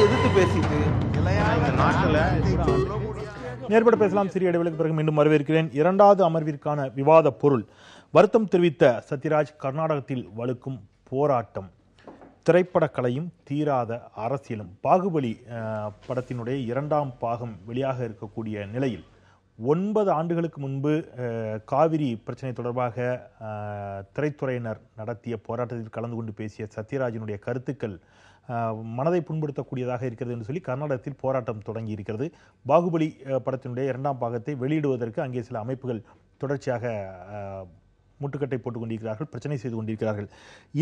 எதிர்த்து பேசிட்டு நேர்பட பேசலாம். சிறிய இடைவெளிக்கு பிறகு மீண்டும் வரவேற்கிறேன். இரண்டாவது அமர்விற்கான விவாத பொருள் வருத்தம் தெரிவித்த சத்யராஜ், கர்நாடகத்தில் வலுக்கும் போராட்டம், திரைப்பட கலையும் தீராத அரசியலும். பாகுபலி படத்தினுடைய இரண்டாம் பாகம் வெளியாக இருக்கக்கூடிய நிலையில் 9 ஆண்டுகளுக்கு முன்பு காவிரி பிரச்சனை தொடர்பாக திரைத்துறையினர் நடத்திய போராட்டத்தில் கலந்து கொண்டு பேசிய சத்யராஜினுடைய கருத்துக்கள் மனதை புண்படுத்தக்கூடியதாக இருக்கிறது என்று சொல்லி கர்நாடகத்தில் போராட்டம் தொடங்கி இருக்கிறது. பாகுபலி படத்தினுடைய இரண்டாம் பாகத்தை வெளியிடுவதற்கு அங்கே சில அமைப்புகள் தொடர்ச்சியாக முட்டுக்கட்டை போட்டுக் கொண்டிருக்கிறார்கள், பிரச்சனை செய்து கொண்டிருக்கிறார்கள்.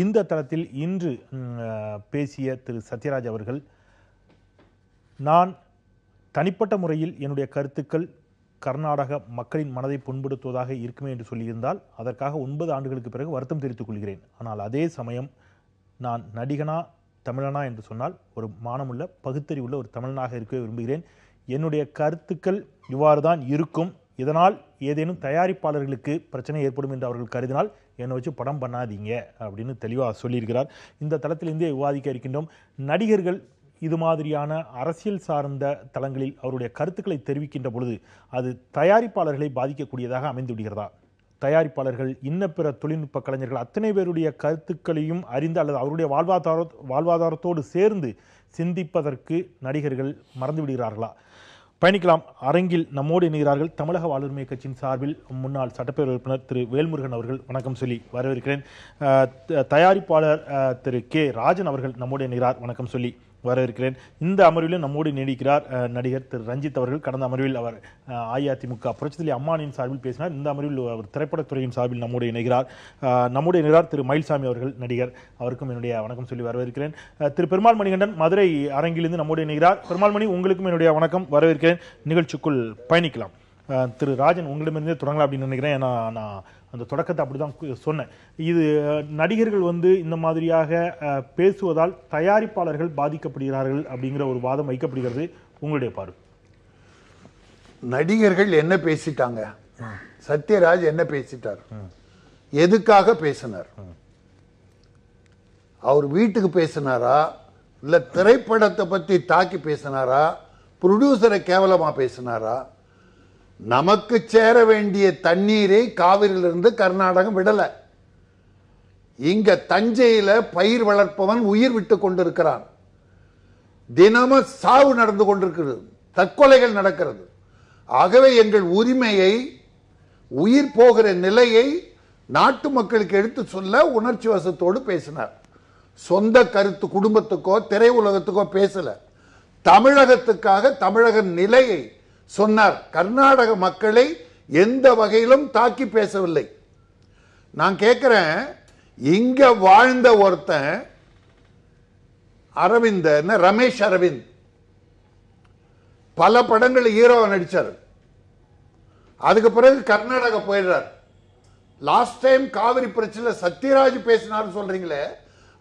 இந்த தளத்தில் இன்று பேசிய திரு சத்யராஜ் அவர்கள், நான் தனிப்பட்ட முறையில் என்னுடைய கருத்துக்கள் கர்நாடக மக்களின் மனதை புண்படுத்துவதாக இருக்குமே என்று சொல்லியிருந்தால் அதற்காக 9 ஆண்டுகளுக்கு பிறகு வருத்தம் தெரிவித்துக் கொள்கிறேன். ஆனால் அதே சமயம் நான் நடிகனா தமிழனா என்று சொன்னால் ஒரு மானமுள்ள பகுத்தறிவுள்ள ஒரு தமிழனாக இருக்க விரும்புகிறேன். என்னுடைய கருத்துக்கள் இவ்வாறு தான் இருக்கும். இதனால் ஏதேனும் தயாரிப்பாளர்களுக்கு பிரச்சனை ஏற்படும் என்று அவர்கள் கருதினால் என்னை வச்சு படம் பண்ணாதீங்க அப்படின்னு தெளிவாக சொல்லியிருக்கிறார். இந்த தளத்திலிருந்தே விவாதிக்க இருக்கின்றோம். நடிகர்கள் இது மாதிரியான அரசியல் சார்ந்த தளங்களில் அவருடைய கருத்துக்களை தெரிவிக்கின்ற பொழுது அது தயாரிப்பாளர்களை பாதிக்கக்கூடியதாக அமைந்து விடுகிறதா? தயாரிப்பாளர்கள், இன்ன பிற தொழில்நுட்ப கலைஞர்கள் அத்தனை பேருடைய கருத்துக்களையும் அறிந்து அல்லது அவருடைய வாழ்வாதாரத்தோடு சேர்ந்து சிந்திப்பதற்கு நடிகர்கள் மறந்து விடுகிறார்களா? பயணிக்கலாம். அரங்கில் நம்மோடு இணைகிறார்கள் தமிழக வாழ்வுரிமை கட்சியின் சார்பில் முன்னாள் சட்டப்பேரவை உறுப்பினர் திரு வேல்முருகன் அவர்கள். வணக்கம் சொல்லி வரவேற்கிறேன். தயாரிப்பாளர் திரு கே ராஜன் அவர்கள் நம்மோடு இணைகிறார். வணக்கம் சொல்லி வரவேற்கிறேன். இந்த அமர்விலும் நம்மோடு நீடிக்கிறார் நடிகர் திரு ரஞ்சித் அவர்கள். கடந்த அமர்வில் அவர் அஇஅதிமுக புரட்சித்தலை அம்மானின் சார்பில் பேசினார். இந்த அமர்வில் அவர் திரைப்படத்துறையின் சார்பில் நம்மோடு இணைகிறார் திரு மயில்சாமி அவர்கள், நடிகர். அவருக்கும் என்னுடைய வணக்கம் சொல்லி வரவேற்கிறேன். திரு பெருமாள் மணிகண்டன் மதுரை அரங்கிலிருந்து நம்மோடு இணைகிறார். பெருமாள் மணி, உங்களுக்கும் என்னுடைய வணக்கம், வரவேற்கிறேன். நிகழ்ச்சிக்குள் பயணிக்கலாம். திரு ராஜன், உங்களிடமிருந்தே தொடங்கலாம் அப்படின்னு நினைக்கிறேன். ஏன்னா நான் அந்த தொடக்கத்தை அப்படிதான் சொன்னேன். இது நடிகர்கள் இந்த மாதிரியாக பேசுவதால் தயாரிப்பாளர்கள் பாதிக்கப்படுகிறார்கள் அப்படிங்கிற ஒரு வாதம் வைக்கப்படுகிறது. உங்களுடைய பார்வை? நடிகர்கள் என்ன பேசிட்டாங்க? சத்யராஜ் என்ன பேசிட்டார்? எதுக்காக பேசினார்? அவர் வீட்டுக்கு பேசினாரா, இல்ல திரைப்படத்தை பத்தி தாக்கி பேசினாரா, ப்ரொடியூசரை கேவலமா பேசினாரா? நமக்கு சேர வேண்டிய தண்ணீரை காவிரியிலிருந்து கர்நாடகம் விடல. இங்க தஞ்சையில பயிர் வளர்ப்பவன் உயிர் விட்டு கொண்டிருக்கிறான். தினமும் சாவு நடந்து கொண்டிருக்கிறது, தற்கொலைகள் நடக்கிறது. ஆகவே எங்கள் உரிமையை, உயிர் போகிற நிலையை நாட்டு மக்களுக்கு எடுத்து சொல்ல உணர்ச்சி வசத்தோடு பேசினார். சொந்த கருத்து குடும்பத்துக்கோ திரையுலகத்துக்கோ பேசல. தமிழகத்துக்காக தமிழக நிலையை சொன்னார். கர்நாடக மக்களை எந்த வகையிலும் தாக்கி பேசவில்லை. நான் கேட்கிறேன், இங்க வாழ்ந்த ஒருத்தன் அரவிந்த், ரமேஷ் அரவிந்த் பல படங்கள் ஹீரோவா நடிச்சார். அதுக்கு பிறகு கர்நாடகா போயிடுறார். லாஸ்ட் டைம் காவிரி பிரச்சனை சத்யராஜ் பேசினார் சொல்றீங்களே,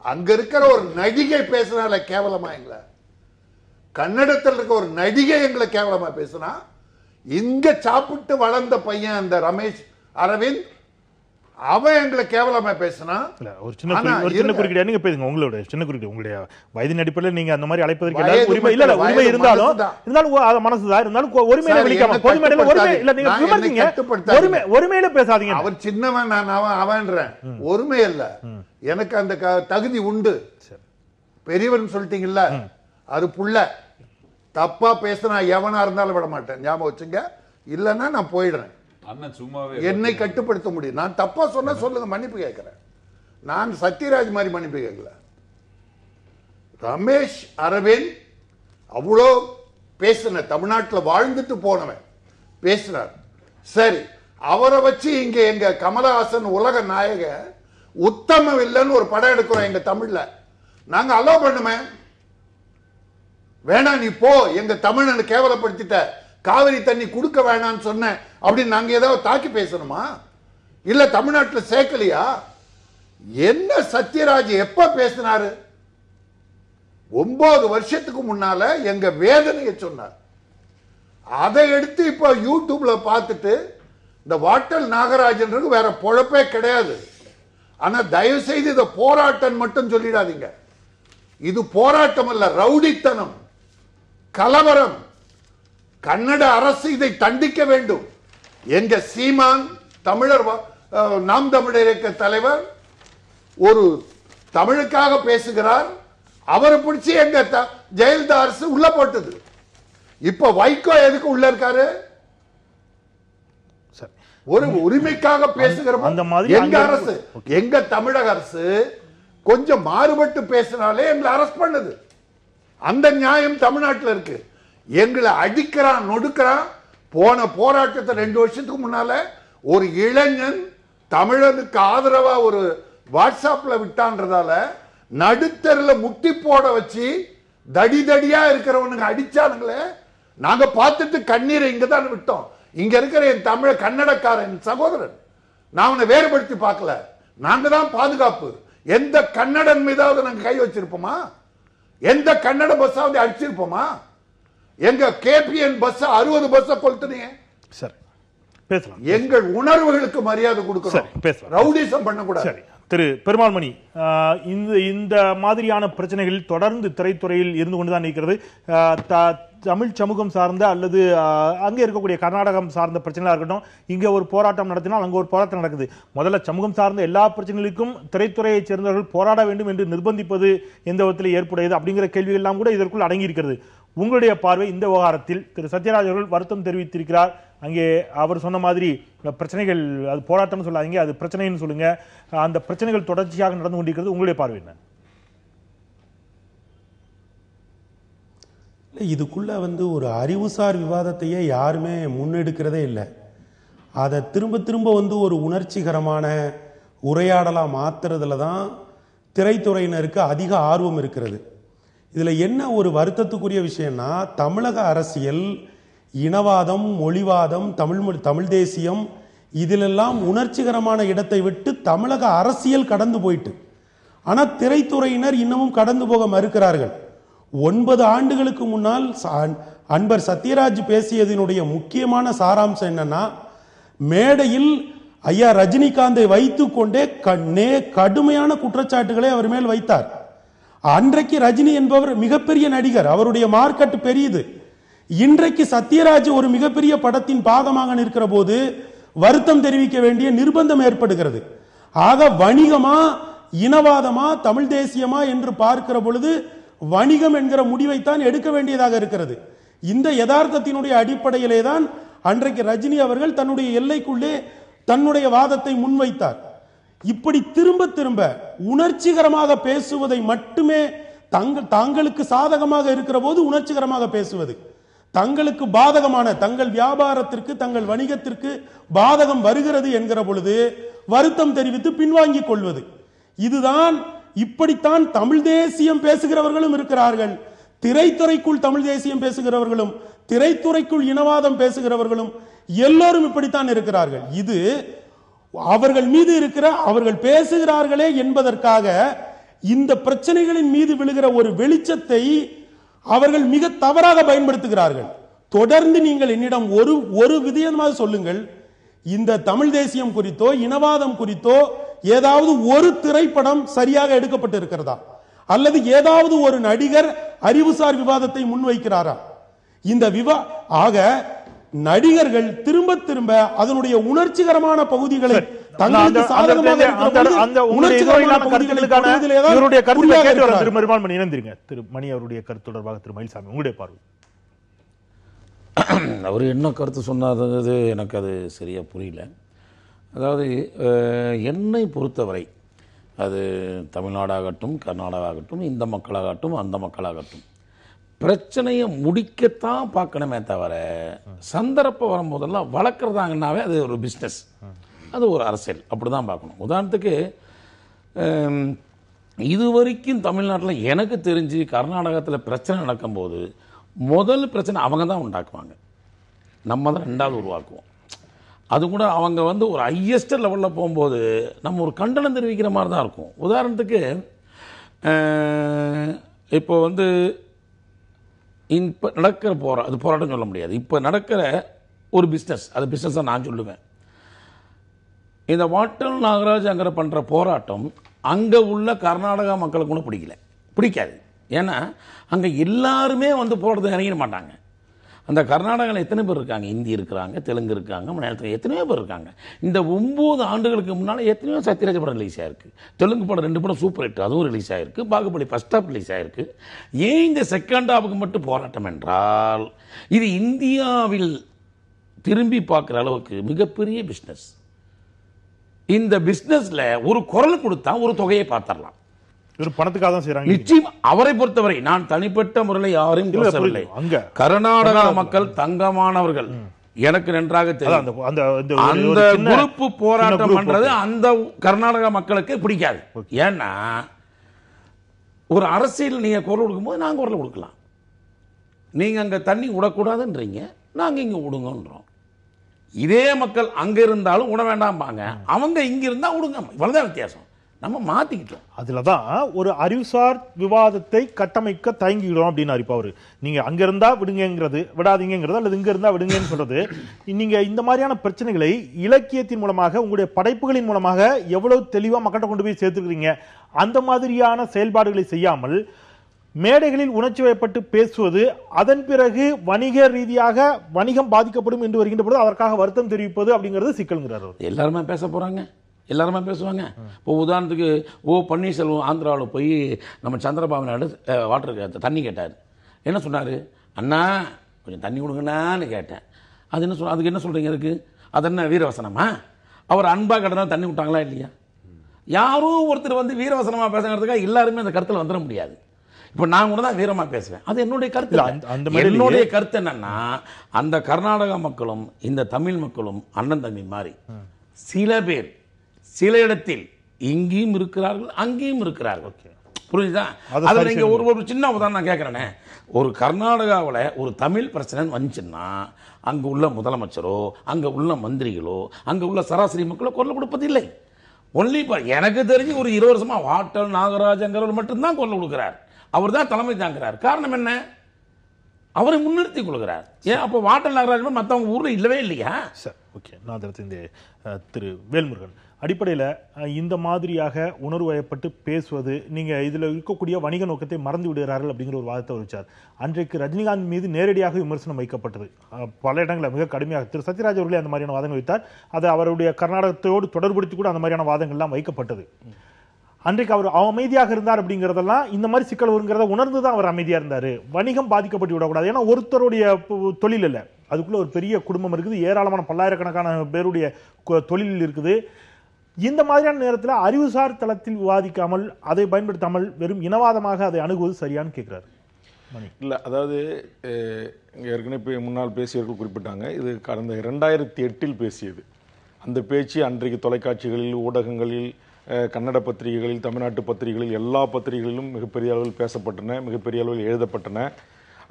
அங்க இருக்கிற ஒரு நடிகை பேசினால கேவலமா எங்களை, கன்னடத்தில் இருக்க ஒரு நடிகை எங்களை கேவலமா பேசினா, இங்க சாப்பிட்டு வளர்ந்த பையன் அந்த ரமேஷ் அரவிந்த், அவன் எங்களை கேவலமா பேசினா. ஒரு சின்ன குறுக்கிட நீங்க பேசுங்க. உங்களோட சின்ன குறுக்கிட, உங்களுடைய வயதின் அடிப்படையில் நீங்க அந்த மாதிரி அழைப்பதற்கு உரிமை இல்ல. உரிமை இருந்தாலும் மனசுதான் இருந்தாலும் உரிமையில விழிக்காம பொது மேடையில உரிமை இல்ல. நீங்க விமர்சிங்க, ஒருமையில பேசாதீங்க. அவர் சின்னவன், நான் அவன்றேன். ஒருமை இல்ல, எனக்கு அந்த தகுதி உண்டு. பெரியவன் சொல்லிட்டீங்கல்ல, அது புள்ள. தப்பா பேசினா எவனா இருந்தாலும் விட மாட்டேன், ஞாபகம் வச்சுங்க. இல்லன்னா நான் போயிடுறேன். என்னை கட்டுப்படுத்த முடியும். நான் தப்பா சொன்ன சொல்லுங்க, மன்னிப்பு கேட்கிறேன். நான் சத்யராஜ் மாதிரி மன்னிப்பு கேட்கல. ரமேஷ் அரவிந்த் அவ்வளோ பேசின, தமிழ்நாட்டில் வாழ்ந்துட்டு போனவன் பேசினார். சரி, அவரை வச்சு இங்க எங்க கமலஹாசன் உலக நாயக உத்தம வில்லன் ஒரு படம் எடுக்கிறோம் எங்க தமிழ்ல, நாங்க அலோ பண்ணுமே. வேணா நீ போ, எங்க தமிழனை கேவலப்படுத்திட்ட, காவிரி தண்ணி கொடுக்க வேணான்னு சொன்ன அப்படின்னு நாங்க ஏதாவது தாக்கி பேசணுமா? இல்ல தமிழ்நாட்டில் சேர்க்கலையா? என்ன சத்யராஜ் எப்ப பேசினாரு? 9 வருஷத்துக்கு முன்னால எங்க வேதனையை சொன்னார். அதை எடுத்து இப்ப யூடியூப்ல பார்த்துட்டு இந்த வாட்டல் நாகராஜன் வேற பொழப்பே கிடையாது, ஆனா தயவு செய்து இதை போராட்டம் மட்டும் சொல்லிடாதீங்க. இது போராட்டம் அல்ல, ரவுடித்தனம், கலவரம். கன்னட அரசு இதை தண்டிக்க வேண்டும். எங்க சீமான் தமிழர் நாம் தமிழர் இயக்க தலைவர் ஒரு தமிழுக்காக பேசுகிறார். அவரை பிடிச்சி எங்க ஜெயலலிதா அரசு உள்ள போட்டது. இப்ப வைகோ எதுக்கு உள்ள இருக்காரு? ஒரு உரிமைக்காக பேசுகிற எங்க அரசு, எங்க தமிழக அரசு கொஞ்சம் மாறுபட்டு பேசினாலே எங்களை அரெஸ்ட் பண்ணுது. அந்த நியாயம் தமிழ்நாட்டில் இருக்கு. எங்களை அடிக்கிறான், நொடுக்கிறான். போன போராட்டத்தை 2 வருஷத்துக்கு முன்னால ஒரு இளைஞன் தமிழனுக்கு ஆதரவா ஒரு வாட்ஸ்அப்ல விட்டான்றதால நடுத்தரில் முட்டி போட வச்சு தடி தடியா இருக்கிறவனுக்கு அடிச்சானுங்களே. நாங்க பார்த்துட்டு கண்ணீரை இங்க தான் விட்டோம். இங்க இருக்கிற என் தமிழ கன்னடக்காரன் சகோதரன், நான் அவனை வேறுபடுத்தி பார்க்கல. நாங்க தான் பாதுகாப்பு. எந்த கன்னடன் மீதாவது நாங்க கை வச்சிருப்போமா? எந்த கன்னட பஸ்ஸாவது அடிச்சிருப்போமா? எங்க கேபிஎன் பஸ் 60 பஸ் கொளுத்துனீங்க. சரி, பேசலாம். எங்கள் உணர்வுகளுக்கு மரியாதை கொடுக்கணும், ரவுடிசம் பண்ணக்கூடாது. திரு பெருமாள்மணி, இந்த மாதிரியான பிரச்சனைகள் தொடர்ந்து திரைத்துறையில் இருந்து கொண்டுதான் இருக்கிறது. தமிழ் சமூகம் சார்ந்த அல்லது அங்கே இருக்கக்கூடிய கர்நாடகம் சார்ந்த பிரச்சனைகளா இருக்கட்டும், இங்க ஒரு போராட்டம் நடத்தினால் அங்க ஒரு போராட்டம் நடக்குது. முதல்ல சமூகம் சார்ந்த எல்லா பிரச்சனைகளுக்கும் திரைத்துறையை சேர்ந்தவர்கள் போராட வேண்டும் என்று நிர்பந்திப்பது எந்த விதத்தில் ஏற்புடையது அப்படிங்கிற கேள்விகள் எல்லாம் கூட இதற்குள் அடங்கி இருக்கிறது. உங்களுடைய பார்வை இந்த விவகாரத்தில்? திரு சத்யராஜ் அவர்கள் வருத்தம் தெரிவித்திருக்கிறார். அங்கே அவர் சொன்ன மாதிரி பிரச்சனைகள், அது போராட்டம் சொல்லாதீங்க, அது பிரச்சனைன்னு சொல்லுங்க, அந்த பிரச்சனைகள் தொடர்ச்சியாக நடந்து கொண்டிருக்கிறது. உங்களுடைய பார்வை என்ன? இதுக்குள்ள ஒரு அறிவுசார் விவாதத்தையே யாருமே முன்னெடுக்கிறதே இல்லை. அதை திரும்ப திரும்ப ஒரு உணர்ச்சிகரமான உரையாடலா மாத்துறதுல தான் திரைத்துறையினருக்கு அதிக ஆர்வம் இருக்கிறது. இதுல என்ன ஒரு வருத்தத்துக்குரிய விஷயம்னா, தமிழக அரசியல் இனவாதம், மொழிவாதம், தமிழ் தேசியம் இதிலெல்லாம் உணர்ச்சிகரமான இடத்தை விட்டு தமிழக அரசியல் கடந்து போயிட்டு, ஆனா திரைத்துறையினர் இன்னமும் கடந்து போக மறுக்கிறார்கள். 9 ஆண்டுகளுக்கு முன்னால் அன்பர் சத்யராஜ் பேசியதனுடைய முக்கியமான சாராம்சம் என்னன்னா, மேடையில் ஐயா ரஜினிகாந்தை வைத்துக் கொண்டே கடுமையான குற்றச்சாட்டுகளை அவர் மேல் வைத்தார். அன்றைக்கு ரஜினி என்பவர் மிகப்பெரிய நடிகர், அவருடைய மார்க்கெட் பெரியது. இன்றைக்கு சத்யராஜ் ஒரு மிகப்பெரிய படத்தின் பாகமாக நிற்கிற போது வருத்தம் தெரிவிக்க வேண்டிய நிர்பந்தம் ஏற்படுகிறது. ஆக வணிகமா இனவாதமா தமிழ் தேசியமா என்று பார்க்கிற பொழுது வணிகம் என்கிற முடிவைத்தான் எடுக்க வேண்டியதாக இருக்கிறது. இந்த யதார்த்தத்தினுடைய அடிப்படையிலே தான் அன்றைக்கு ரஜினி அவர்கள் தன்னுடைய எல்லைக்குள்ளே தன்னுடைய வாதத்தை முன்வைத்தார். இப்படி திரும்ப திரும்ப உணர்ச்சிகரமாக பேசுவதை மட்டுமே தாங்களுக்கு சாதகமாக இருக்கிற போது உணர்ச்சிகரமாக பேசுவது, தங்களுக்கு பாதகமான தங்கள் வியாபாரத்திற்கு தங்கள் வணிகத்திற்கு பாதகம் வருகிறது என்கிற பொழுது வருத்தம் தெரிவித்து பின்வாங்கிக் கொள்வது, இதுதான். இப்படித்தான் தமிழ் தேசியம் பேசுகிறவர்களும் இருக்கிறார்கள். திரைத்துறைக்குள் தமிழ் தேசியம் பேசுகிறவர்களும் திரைத்துறைக்குள் இனவாதம் பேசுகிறவர்களும் எல்லோரும் இப்படித்தான் இருக்கிறார்கள். இது அவர்கள் மீது இருக்கிற, அவர்கள் பேசுகிறார்களே என்பதற்காக இந்த பிரச்சனைகளின் மீது விழுகிற ஒரு வெளிச்சத்தை அவர்கள் மிக தவறாக பயன்படுத்துகிறார்கள். தொடர்ந்து நீங்கள் என்னிடம் ஒரு விதமாக சொல்லுங்கள், இந்த தமிழ் தேசியம் குறித்தோ இனவாதம் குறித்தோ ஏதாவது ஒரு திரைப்படம் சரியாக எடுக்கப்பட்டு இருக்கிறதா? அல்லது ஏதாவது ஒரு நடிகர் அறிவுசார் விவாதத்தை முன்வைக்கிறாரா? இந்த ஆக நடிகர்கள் திரும்ப திரும்ப அதனுடைய உணர்ச்சிகரமான பகுதிகளை தங்களுக்கு சாதகமாக திரு மணி அவருடைய கருத்து தொடர்பாக திரு மயில்சாமி உங்களுடைய பார்வை? அவர் என்ன கருத்து சொன்னது எனக்கு அது சரியா புரியல. அதாவது என்னை பொறுத்தவரை அது தமிழ்நாடாகட்டும் கர்நாடகாகட்டும் இந்த மக்களாகட்டும் அந்த மக்களாகட்டும் பிரச்சனையை முடிக்கத்தான் பார்க்கணுமே தவிர சந்தர்ப்பம் வரும்போதெல்லாம் வளர்க்குறதாங்கன்னாவே அது ஒரு பிஸ்னஸ், அது ஒரு அரசியல், அப்படி தான் பார்க்கணும். உதாரணத்துக்கு இதுவரைக்கும் தமிழ்நாட்டில் எனக்கு தெரிஞ்சு கர்நாடகத்தில் பிரச்சனை நடக்கும்போது முதல் பிரச்சனை அவங்க தான் உண்டாக்குவாங்க, நம்ம தான் ரெண்டாவது உருவாக்குவோம். அது கூட அவங்க ஒரு ஹையஸ்ட் லெவலில் போகும்போது நம்ம ஒரு கண்டனம் தெரிவிக்கிற மாதிரி தான் இருக்கும். உதாரணத்துக்கு இப்போ இப்போ நடக்கிற அது போராட்டம் சொல்ல முடியாது, இப்போ நடக்கிற ஒரு பிஸ்னஸ், அது பிஸ்னஸாக நான் சொல்லுவேன். இந்த வாட்டல் நாகராஜ் அங்கே பண்ணுற போராட்டம் அங்கே உள்ள கர்நாடகா மக்களுக்கு கூட பிடிக்காது. ஏன்னா அங்கே எல்லாருமே வந்து போராட்டத்தை இறங்கிட மாட்டாங்க. அந்த கர்நாடகாவில் எத்தனை பேர் இருக்காங்க? இந்தி இருக்கிறாங்க, தெலுங்கு இருக்காங்க, மலையாளத்தில் எத்தனையோ பேர் இருக்காங்க. இந்த 9 ஆண்டுகளுக்கு முன்னால் எத்தனையோ சத்யராஜ் படம் ரிலீஸ் ஆயிருக்கு. தெலுங்கு படம் 2 படம் சூப்பர் ஹிட், அதுவும் ரிலீஸ் ஆயிருக்கு. பாகுபலி ஃபர்ஸ்ட் ஹாப் ரிலீஸ் ஆயிருக்கு. ஏன் இந்த செகண்ட் ஹாப்புக்கு மட்டும் போராட்டம் என்றால், இது இந்தியாவில் திரும்பி பார்க்குற அளவுக்கு மிகப்பெரிய பிஸ்னஸ். இந்த பிஸ்னஸில் ஒரு குரல் கொடுத்தா ஒரு தொகையை பார்த்துடலாம். பணத்துக்காக தான் செய்றாங்க. நிச்சயம் அவரை பொறுத்தவரை நான் தனிப்பட்ட முறையில் யாரையும் பேசவில்லை. கர்நாடகா மக்கள் தங்கமானவர்கள், எனக்கு நன்றாக தெரியும். அந்த குரூப் போராட்டம் பண்றது அந்த கர்நாடகா மக்களுக்கு பிடிக்காது. ஏன்னா ஒரு அரசியல் நீங்க குரல் கொடுக்கும்போது நாங்க குரல் கொடுக்கலாம். நீங்க அங்க தண்ணி விடக்கூடாதுன்றீங்க, நாங்க இங்க விடுங்கன்றோம். இதே மக்கள் அங்க இருந்தாலும் விட வேண்டாம்பாங்க, அவங்க இங்க இருந்தா விடுங்க. இவ்வளவுதான் வித்தியாசம். நம்ம மாத்திக்கிட்டோம். அதுலதான் ஒரு அறிவுசார் விவாதத்தை கட்டமைக்க தயங்கிக்கிறோம் அப்படின்னு இப்ப அவரு. நீங்க அங்க இருந்தா விடுங்கிறது, விடாதீங்கிறது, அல்லது இங்க இருந்தா விடுங்கன்னு சொல்றது. நீங்க இந்த மாதிரியான பிரச்சனைகளை இலக்கியத்தின் மூலமாக, உங்களுடைய படைப்புகளின் மூலமாக எவ்வளவு தெளிவா மக்கள்கிட்ட கொண்டு போய் சேர்த்துக்கிறீங்க. அந்த மாதிரியான செயல்பாடுகளை செய்யாமல் மேடைகளில் உணர்ச்சி வயப்பட்டு பேசுவது, அதன் பிறகு வணிக ரீதியாக வணிகம் பாதிக்கப்படும் என்று வருகின்ற பொழுது அதற்காக வருத்தம் தெரிவிப்பது அப்படிங்கிறது சிக்கல்ங்கிறார். எல்லாருமே பேச போறாங்க, எல்லாருமே பேசுவாங்க. இப்போ உதாரணத்துக்கு பன்னீர்செல்வம் ஆந்திராவில் போய் நம்ம சந்திரபாபு நாயுடு வாட்டர் தண்ணி கேட்டார். என்ன சொன்னார்? அண்ணா கொஞ்சம் தண்ணி கொடுங்கண்ணான்னு கேட்டேன். அது என்ன அதுக்கு என்ன சொல்கிறீங்க? அதுக்கு அது என்ன வீரவசனமா? அவர் அன்பா கேட்டதா தண்ணி விட்டாங்களா இல்லையா? யாரும் ஒருத்தர் வந்து வீரவசனமாக பேசுறதுக்காக எல்லாருமே அந்த கருத்தில் வந்துட முடியாது. இப்போ நான் கூட தான் வீரமாக பேசுவேன், அது என்னுடைய கருத்து. என்னுடைய கருத்து என்னன்னா, அந்த கர்நாடகா மக்களும் இந்த தமிழ் மக்களும் அண்ணன் தம்பி மாதிரி. சில பேர் சில இடத்தில் இங்கேயும் இருக்கிறார்கள், அங்கேயும் இருக்கிறார்கள். புரியுதா? அதில் நீங்க ஒரு சின்ன உதாரணம் நான் கேட்கிறேனே, ஒரு கர்நாடகாவில் ஒரு தமிழ் பிரச்சனை வந்துச்சுன்னா அங்கு உள்ள முதலமைச்சரோ, அங்க உள்ள மந்திரிகளோ, அங்க உள்ள சராசரி மக்களோ குரல் கொடுப்பதில்லை. ஒன்லி எனக்கு தெரிஞ்சு ஒரு 20 வருஷமா வாட்டல் நாகராஜங்கிறவர் மட்டும்தான் குரல் கொடுக்கிறார். அவர் தான் தலைமை தாங்கிறார். காரணம் என்ன? அவரை முன்னிறுத்தி கொள்கிறார். ஏன் அப்போ வாட்டல் நாகராஜ் மற்றவங்க ஊர்ல இல்லவே இல்லையா? சார் ஓகே, நான் இந்த திரு வேல்முருகன் அடிப்படையில் இந்த மாதிரியாக உணர்வு வயப்பட்டு பேசுவது, நீங்கள் இதில் இருக்கக்கூடிய வணிக நோக்கத்தை மறந்து விடுகிறார்கள் அப்படிங்கிற ஒரு வாதத்தை வச்சார். அன்றைக்கு ரஜினிகாந்த் மீது நேரடியாக விமர்சனம் வைக்கப்பட்டது பல இடங்களில் மிக கடுமையாக. திரு சத்யராஜ் அவர்களே அந்த மாதிரியான வாதங்கள் வைத்தார். அது அவருடைய கர்நாடகத்தோடு தொடர்படுத்தி கூட அந்த மாதிரியான வாதங்கள்லாம் வைக்கப்பட்டது. அன்றைக்கு அவர் அமைதியாக இருந்தார் அப்படிங்கிறதெல்லாம் இந்த மாதிரி சிக்கல் வருங்கிறத உணர்ந்து தான் அவர் அமைதியாக இருந்தார். வணிகம் பாதிக்கப்பட்டு விடக்கூடாது. ஏன்னா ஒருத்தருடைய தொழில் இல்லை, அதுக்குள்ள ஒரு பெரிய குடும்பம் இருக்குது, ஏராளமான பல்லாயிரக்கணக்கான பேருடைய தொழில் இருக்குது. இந்த மாதிரியான நேரத்தில் அறிவுசார் தளத்தில் விவாதிக்காமல், அதை பயன்படுத்தாமல் வெறும் இனவாதமாக அதை அணுகுவது சரியான்னு கேட்கிறாரு. இல்லை, அதாவது ஏற்கனவே முன்னால் பேசியவர்கள் குறிப்பிட்டாங்க, இது கடந்த 2008 பேசியது. அந்த பேச்சு அன்றைக்கு தொலைக்காட்சிகளில், ஊடகங்களில், கன்னட பத்திரிகைகளில், தமிழ்நாட்டு பத்திரிகைகளில், எல்லா பத்திரிகைகளிலும் மிகப்பெரிய அளவில் பேசப்பட்டன, மிகப்பெரிய அளவில் எழுதப்பட்டன.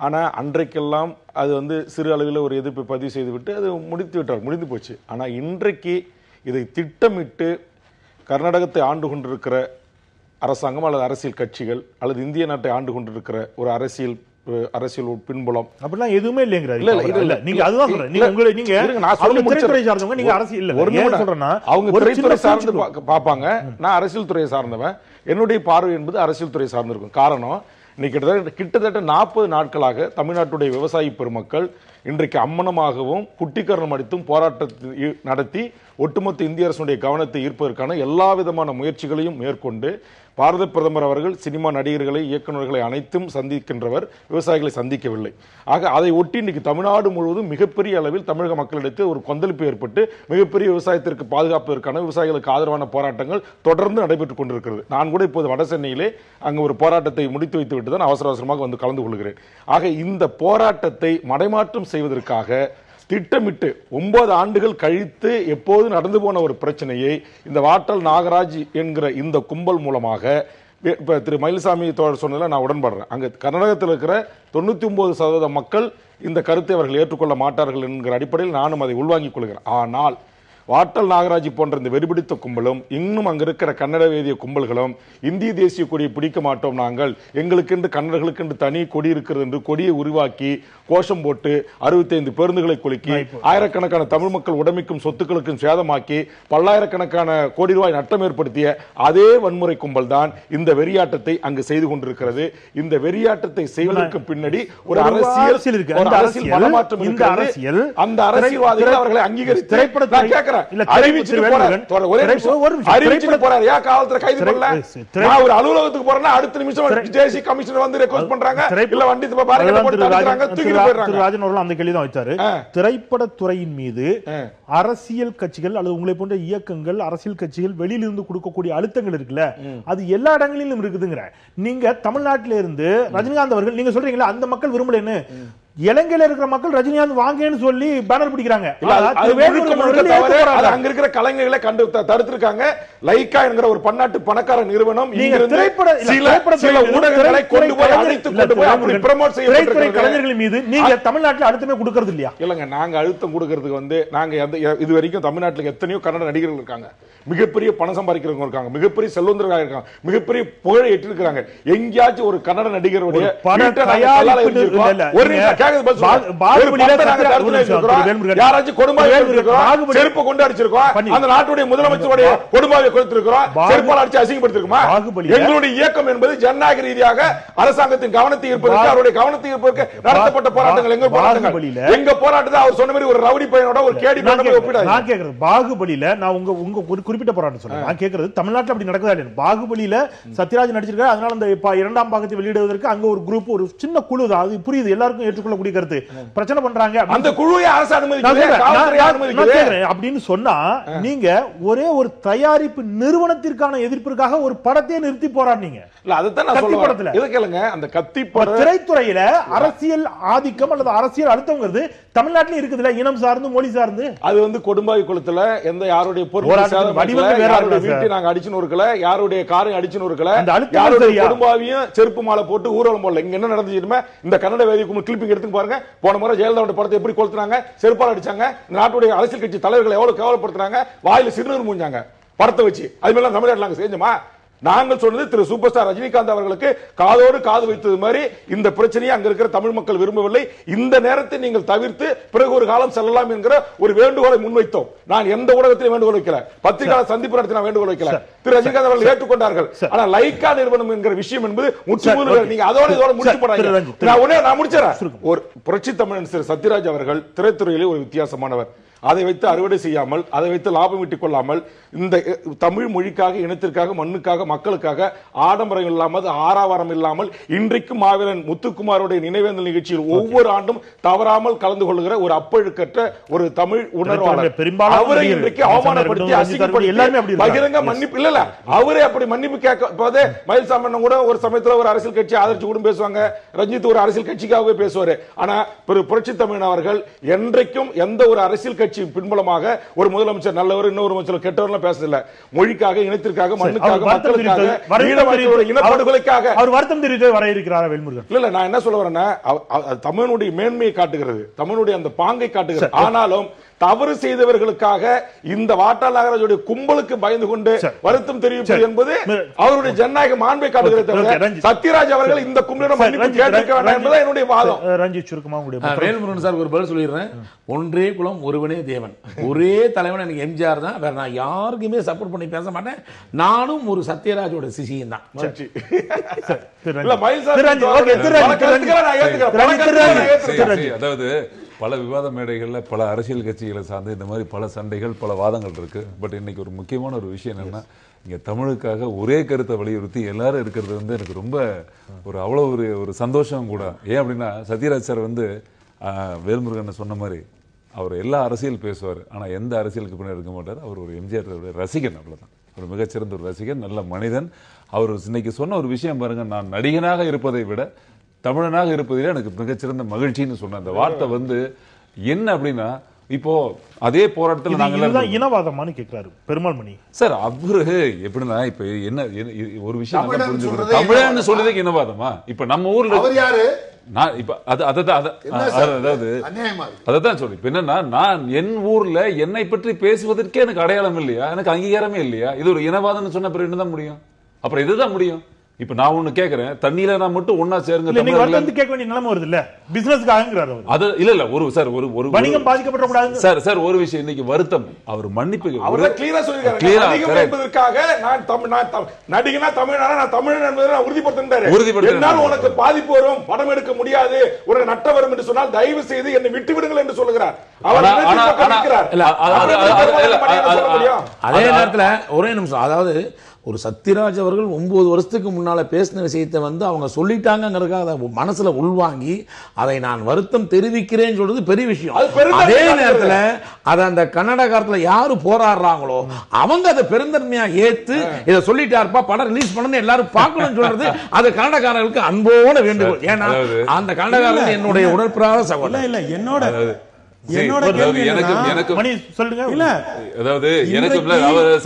ஆனால் அன்றைக்கெல்லாம் அது வந்து சிறு அளவில் ஒரு எதிர்ப்பை பதிவு செய்துவிட்டு அது முடிந்து போச்சு. ஆனால் இன்றைக்கு இதை திட்டமிட்டு கர்நாடகத்தை ஆண்டு கொண்டிருக்கிற அரசாங்கம் அல்லது அரசியல் கட்சிகள் அல்லது இந்திய நாட்டை ஆண்டு கொண்டிருக்கிற ஒரு அரசியல் பின்புலம் அப்படிலாம் எதுவுமே இல்லைங்கிறாரு. இல்ல நீங்க அதுதான் சொல்றேன். அவங்க திரைத்துறை சார்ந்து பார்ப்பாங்க, நான் அரசியல் துறையை சார்ந்தவன். என்னுடைய பார்வை என்பது அரசியல் துறை சார்ந்து இருக்கும். காரணம், இன்னைக்கு கிட்டத்தட்ட 40 நாட்களாக தமிழ்நாட்டுடைய விவசாயி பெருமக்கள் இன்றைக்கு அம்மனமாகவும் குட்டிக்கரணம் அடித்தும் போராட்டத்தை நடத்தி ஒட்டுமொத்த இந்திய அரசுடைய கவனத்தை ஈர்ப்பதற்கான எல்லா விதமான முயற்சிகளையும் மேற்கொண்டு பாரத பிரதமர் அவர்கள் சினிமா நடிகர்களை, இயக்குநர்களை அனைத்தும் சந்திக்கின்றவர், விவசாயிகளை சந்திக்கவில்லை. ஆக அதை ஒட்டி இன்னைக்கு தமிழ்நாடு முழுவதும் மிகப்பெரிய அளவில் தமிழக மக்களிடத்தில் ஒரு கொந்தளிப்பு ஏற்பட்டு மிகப்பெரிய விவசாயத்திற்கு பாதுகாப்பதற்கான, விவசாயிகளுக்கு ஆதரவான போராட்டங்கள் தொடர்ந்து நடைபெற்றுக் கொண்டிருக்கிறது. நான் கூட இப்போது வட சென்னையிலே அங்கு ஒரு போராட்டத்தை முடித்து வைத்து விட்டு தான் அவசரமாக வந்து கலந்து கொள்கிறேன். ஆக இந்த போராட்டத்தை மடைமாற்றம் செய்வதற்காக திட்டமிட்டு 9 ஆண்டுகள் கழித்து எப்போது நடந்து போன ஒரு பிரச்சனையை இந்த வாட்டல் நாகராஜ் என்கிற இந்த கும்பல் மூலமாக, இப்ப திரு மயில்சாமி தோழர் சொன்னதுல நான் உடன்படுறேன். அங்க கர்நாடகத்தில் இருக்கிற 99% மக்கள் இந்த கருத்தை அவர்கள் ஏற்றுக்கொள்ள மாட்டார்கள் என்கிற அடிப்படையில் நானும் அதை உள்வாங்கிக் கொள்கிறேன். ஆனால் வாட்டல் நாகராஜ் போன்ற இந்த வெறிபிடித்த கும்பலும் இன்னும் அங்க இருக்கிற கன்னட வேதிய கும்பல்களும் இந்திய தேசிய கொடியை பிடிக்க மாட்டோம், நாங்கள் எங்களுக்கென்று கன்னடர்களுக்கென்று தனி கொடி இருக்கிறது என்று கொடியை உருவாக்கி கோஷம் போட்டு 65 பேருந்துகளை குலுக்கி ஆயிரக்கணக்கான தமிழ் மக்கள் உடைமைக்கும் சொத்துக்களுக்கும் சேதமாக்கி பல்லாயிரக்கணக்கான கோடி ரூபாய் நட்டம் ஏற்படுத்திய அதே வன்முறை கும்பல் தான் இந்த வெறியாட்டத்தை அங்கு செய்து கொண்டிருக்கிறது. இந்த வெறியாட்டத்தை செய்வதற்கு பின்னாடி ஒரு அரசியல் மனமாற்றம் இருக்கிறது. அந்த அரசியல்வாதிகள் அவர்களை அங்கீகரித்து ஒரு அலுவலகத்துக்கு போறேன்னா அடுத்த நிமிஷம் ஜேசி கமிஷனர் வந்து ரெக்வெஸ்ட் பண்றாங்க, இல்ல வண்டி அந்த கேள்விதான் வச்சாரு. திரைப்படத்துறையின் மீது அரசியல் கட்சிகள் அல்லது உங்களை போன்ற இயக்கங்கள், அரசியல் கட்சிகள் வெளியிலிருந்து கொடுக்கக்கூடிய அழுத்தங்கள் இருக்குல்ல, அது எல்லா இடங்களிலும் இருக்குதுங்கிற. நீங்க தமிழ்நாட்டில இருந்து ரஜினிகாந்த் அவர்கள் நீங்க சொல்றீங்களா அந்த மக்கள் விரும்பலன்னு, இலங்கையில இருக்கிற மக்கள் ரஜினிகாந்த் வாங்கன்னு சொல்லி பேனர் பிடிக்கிறாங்க. அங்க இருக்கிற கலைஞர்களை கண்டு தடுத்திருக்காங்க. லைக்கா என்கிற ஒரு பன்னாட்டு பணக்கார நிறுவனம் ஊடகங்களை கொண்டு போய் அழைத்து கொண்டு போய் அப்படி ப்ரோமோட் செய்யப்பட்டிருக்கிற கலைஞர்கள் மீது நீங்க தமிழ்நாட்டில் அழுத்தமே கொடுக்கறது இல்லையா? இல்லங்க, நாங்க அழுத்தம் கொடுக்கறதுக்கு வந்து நாங்க இது வரைக்கும் தமிழ்நாட்டில் எத்தனையோ கன்னட நடிகர்கள் இருக்காங்க, மிகப்பெரிய பணம் சம்பாதிக்கிறவங்க இருக்காங்க, மிகப்பெரிய செல்வந்தர்களாக இருக்காங்க, மிகப்பெரிய புகழை எட்டிருக்காங்க. எங்கேயாச்சும் ஒரு கன்னட நடிகருடைய யாராச்சும் கொடும்பாவை செருப்பு கொண்டு அடிச்சிருக்கோம், அந்த நாட்டுடைய முதலமைச்சருடைய கொடும்பாவை கொடுத்திருக்கிறோம், செருப்பால் அடிச்சு அசிங்கப்படுத்திருக்குமா? எங்களுடைய இயக்கம் என்பது ஜனநாயக ரீதியாக அரசாங்கத்தின் கவனத்தை ஈர்ப்பதற்கு, அவருடைய கவனத்தை ஈர்ப்பதற்கு நடத்தப்பட்ட போராட்டங்கள். எங்க போராட்டங்கள், எங்க போராட்டத்தை அவர் சொன்ன மாதிரி ஒரு ரவுடி பையனோட ஒரு கேடி ஒப்பிடாது. நான் கேக்குறது பாகுபலியில நான் உங்க ஒரு குறிப்பிட்ட போராட்டம் சொல்றேன். நான் கேக்குறது தமிழ்நாட்டில் அப்படி நடக்குதா இல்லையா? பாகுபலியில சத்யராஜ் நடிச்சிருக்காரு, அதனால அந்த 2ஆம் பாகத்தை வெளியிடுவதற்கு அங்க ஒரு குரூப், ஒரு சின்ன குழு தான், அது புரியுது, எல்லாருக்கும் ஏற்றுக்கொள்ளக்கூடிய கருத்து. பிரச்சனை பண்றாங்க, அந்த குழுவை அரசு அனுமதிக்குது அப்படின்னு சொன்னா நீங்க ஒரே ஒரு தயாரிப்பு நிறுவனத்திற்கான எதிர்ப்பிற்காக ஒரு படத்தை நிறுத்தி போராடினீங்க. அந்த கத்திப்பட திரைத்துறையில அரசியல் ஆதிக்கம் அல்லது அரசியல் அழுத்தம்ங்கிறது தமிழ்நாட்டில் இருக்குதுல, இனம் சார்ந்து மொழி சார்ந்து. அது வந்து கொடும்பாய் குளத்துல எந்த யாருடைய பொருள் நாங்க அடிச்சு நொறுக்கல, யாருடைய காரை அடிச்சு நொறுக்கல, கொடும்பாவையும் செருப்பு மாலை போட்டு ஊர்வலம் போடல. இங்க என்ன நடந்துச்சுமே இந்த கன்னட வேதி கிளிப்பிங் எடுத்து பாருங்க. போன முறை ஜெயலலிதா படத்தை எப்படி கொளுத்துறாங்க, செருப்பால் அடிச்சாங்க, நாட்டுடைய அரசியல் கட்சி தலைவர்கள் எவ்வளவு கேவலப்படுத்துறாங்க, வாயில சிறுநீர் மூஞ்சாங்க படத்தை வச்சு. அது மாதிரி தமிழ்நாட்டில் நாங்க செஞ்சோமா? நாங்கள் சொன்னது திரு சூப்பர் ஸ்டார் ரஜினிகாந்த் அவர்களுக்கு காதோடு காது வைத்தது மாதிரி இந்த பிரச்சனையை அங்க இருக்கிற தமிழ் மக்கள் விரும்பவில்லை. இந்த நேரத்தை நீங்கள் தவிர்த்து பிறகு ஒரு காலம் செல்லலாம் என்கிற ஒரு வேண்டுகோளை முன்வைத்தோம். நான் எந்த ஊடகத்திலும் வேண்டுகோள் வைக்கல, பத்திரிகையாளர் சந்திப்பு நடத்தி நான் வேண்டுகோள் வைக்கல. திரு ரஜினிகாந்த் அவர்கள் ஏற்றுக்கொண்டார்கள். ஆனா லைக்கா நிறுவனம் என்கிற விஷயம் என்பது நீங்க அதோட இதோட முடிச்சு போறாங்க. நான் முடிச்சேன். ஒரு புரட்சி தமிழன் திரு சத்யராஜ் அவர்கள் திரைத்துறையிலே ஒரு வித்தியாசமானவர். அதை வைத்து அறுவடை செய்யாமல், அதை வைத்து லாபம் ஈட்டிக் கொள்ளாமல், இந்த தமிழ் மொழிக்காக, இனத்திற்காக, மண்ணுக்காக, மக்களுக்காக ஆடம்பரம் இல்லாமல், ஆரவாரம் இல்லாமல் இன்றைக்கும் மாவீரன் முத்துக்குமாரோட நினைவேந்தல் நிகழ்ச்சியில் ஒவ்வொரு ஆண்டும் தவறாமல் கலந்து கொள்கிற ஒரு அப்பழுக்கற்ற ஒரு தமிழ் உணர்வாளர். அவரை இன்றைக்கு அவமானப்படுத்தி அசிங்கப்படுத்தி பகிரங்க மன்னிப்பு இல்ல, அவரே அப்படி மன்னிப்பு கேட்க மயில்சாமன் கூட ஒரு சமயத்தில் ஒரு அரசியல் கட்சி ஆதரிச்சு கூட பேசுவாங்க, ரஞ்சித் ஒரு அரசியல் கட்சிக்காகவே பேசுவாரு. ஆனா புரட்சி தமிழன் அவர்கள் என்றைக்கும் எந்த ஒரு அரசியல் கட்சி பின்புலமாக ஒரு முதலமைச்சர் நல்லவர், இன்னொரு முதலமைச்சர் கெட்டவர் பேசல. மொழிக்காக, இனத்திற்காக, மண்ணுக்காக, மக்களுக்காக, இனப்படுகொலைக்காக அவர் வருத்தம் தெரிவித்து வர இருக்கிறார் வேல்முருகன். இல்ல, நான் என்ன சொல்ல வரேன்னா, தமிழனுடைய மேன்மையை காட்டுகிறது, தமிழனுடைய அந்த பாங்கை காட்டுகிறது. ஆனாலும் தவறு செய்தவர்களுக்காக இந்த வாட்டாள் நாகராஜுடைய கும்பலுக்கு பயந்து கொண்டு வருத்தம் தெரிவிப்பது என்பது அவருடைய ஜனநாயக மாண்பை காட்டுகிறது தவிர சத்யராஜ் அவர்கள் இந்த கும்பலிடம் மன்னிப்பு கேட்க வேண்டாம் என்பது என்னுடைய வாதம். ரஞ்சித் சுருக்கமா வேல்முருகன் சார் ஒரு பதில் சொல்லிடுறேன். ஒன்றே குலம் ஒருவனே தேவன், ஒரே தலைவன் எனக்கு எம்ஜிஆர் தான், வேற நான் யாருக்குமே சப்போர்ட் பண்ணி பேச மாட்டேன். நானும் ஒரு சத்யராஜோட சிஷியன் தான். அதாவது பல விவாத மேடைகளில் பல அரசியல் கட்சிகளை சார்ந்து இந்த மாதிரி பல சண்டைகள், பல வாதங்கள் இருக்கு. பட் இன்னைக்கு ஒரு முக்கியமான ஒரு விஷயம் என்னன்னா, இங்க தமிழுக்காக ஒரே கருத்தை வலியுறுத்தி எல்லாரும் இருக்கிறது வந்து எனக்கு ரொம்ப அவ்வளோ ஒரு சந்தோஷம் கூட. ஏன் அப்படின்னா, சத்யராஜ் சார் வந்து வேல்முருகன் சொன்ன மாதிரி அவர் எல்லா அரசியல் பேசுவார், ஆனா எந்த அரசியலுக்கு பின்னாடி இருக்க மாட்டார். அவர் ஒரு எம்ஜிஆர் ரசிகன், அவ்வளவுதான். ஒரு மிகச்சிறந்த ஒரு ரசிகன், நல்ல மனிதன். அவர் இன்னைக்கு சொன்ன ஒரு விஷயம் பாருங்க, நான் நடிகனாக இருப்பதை விட தமிழனாக இருப்பதிலே எனக்கு மிகச்சிறந்த மகிழ்ச்சின்னு சொன்ன அந்த வார்த்தை வந்து என்ன அப்படின்னா, இப்போ அதே போராட்டத்தில் நாங்கள் இனவாதமானு கேட்கிறாரு பெருமாள் மணி சார். அவரு எப்படின்னா, இப்ப என்ன ஒரு விஷயம் புரிஞ்சுக்கணும், தமிழன்னு சொல்றதுக்கு இனவாதமா? இப்ப நம்ம ஊர்ல யாரு நான் இப்ப அதாவது அதான் சொல்லி இப்ப என்னன்னா, நான் என் ஊர்ல என்னை பற்றி பேசுவதற்கே எனக்கு அடையாளம் இல்லையா, எனக்கு அங்கீகாரமே இல்லையா? இது ஒரு இனவாதம்னு சொன்ன பிறகு என்னதான் முடியும்? அப்புறம் இதுதான் முடியும். இப்ப நான் ஒண்ணு கேக்குறேன், தண்ணியில நான் மட்டும் ஒன்னா சேருங்க கேட்க வேண்டிய நிலைமை வருது இல்ல, பிசினஸ்க்காக அது இல்ல ஒரு சார் ஒரு வணிகம் பாதிக்கப்பட கூடாது சார் ஒரு விஷயம் இன்னைக்கு வருத்தம் அவர் மன்னிப்பு அவர் கிளியரா சொல்லிருக்காரு. என்பதற்காக நான் நடிகனா தமிழனா நான் தமிழன் என்பதை நான் உறுதிப்படுத்துறேன். உனக்கு பாதிப்பு வரும், படம் எடுக்க முடியாது, உனக்கு நட்டம் வரும் என்று சொன்னால் தயவு செய்து என்னை விட்டு விடுங்கள் என்று சொல்லுகிறார். அதே நேரத்தில் ஒரே நிமிஷம், அதாவது ஒரு சத்யராஜ் அவர்கள் 9 வருஷத்துக்கு முன்னால பேசின விஷயத்தை அவங்க சொல்லிட்டாங்கிறதுக்காக அதை மனசுல உள்வாங்கி அதை நான் வருத்தம் தெரிவிக்கிறேன்னு சொல்றது பெரிய விஷயம். அதே நேரத்தில் அதை அந்த கன்னடகாரத்துல யாரு போராடுறாங்களோ அவங்க அதை பெருந்தன்மையா ஏத்து இதை சொல்லிட்டாருப்பா படம் ரிலீஸ் பண்ணு எல்லாரும் பார்க்கணும்னு சொல்றது அது கன்னடகாரர்களுக்கு அன்போட வேண்டுகோள். ஏன்னா அந்த கன்னடகாரன் என்னுடைய உடற்பிராத சகோதரன் இல்ல என்னோட சொல்லுங்க இல்ல, அதாவது எனக்கு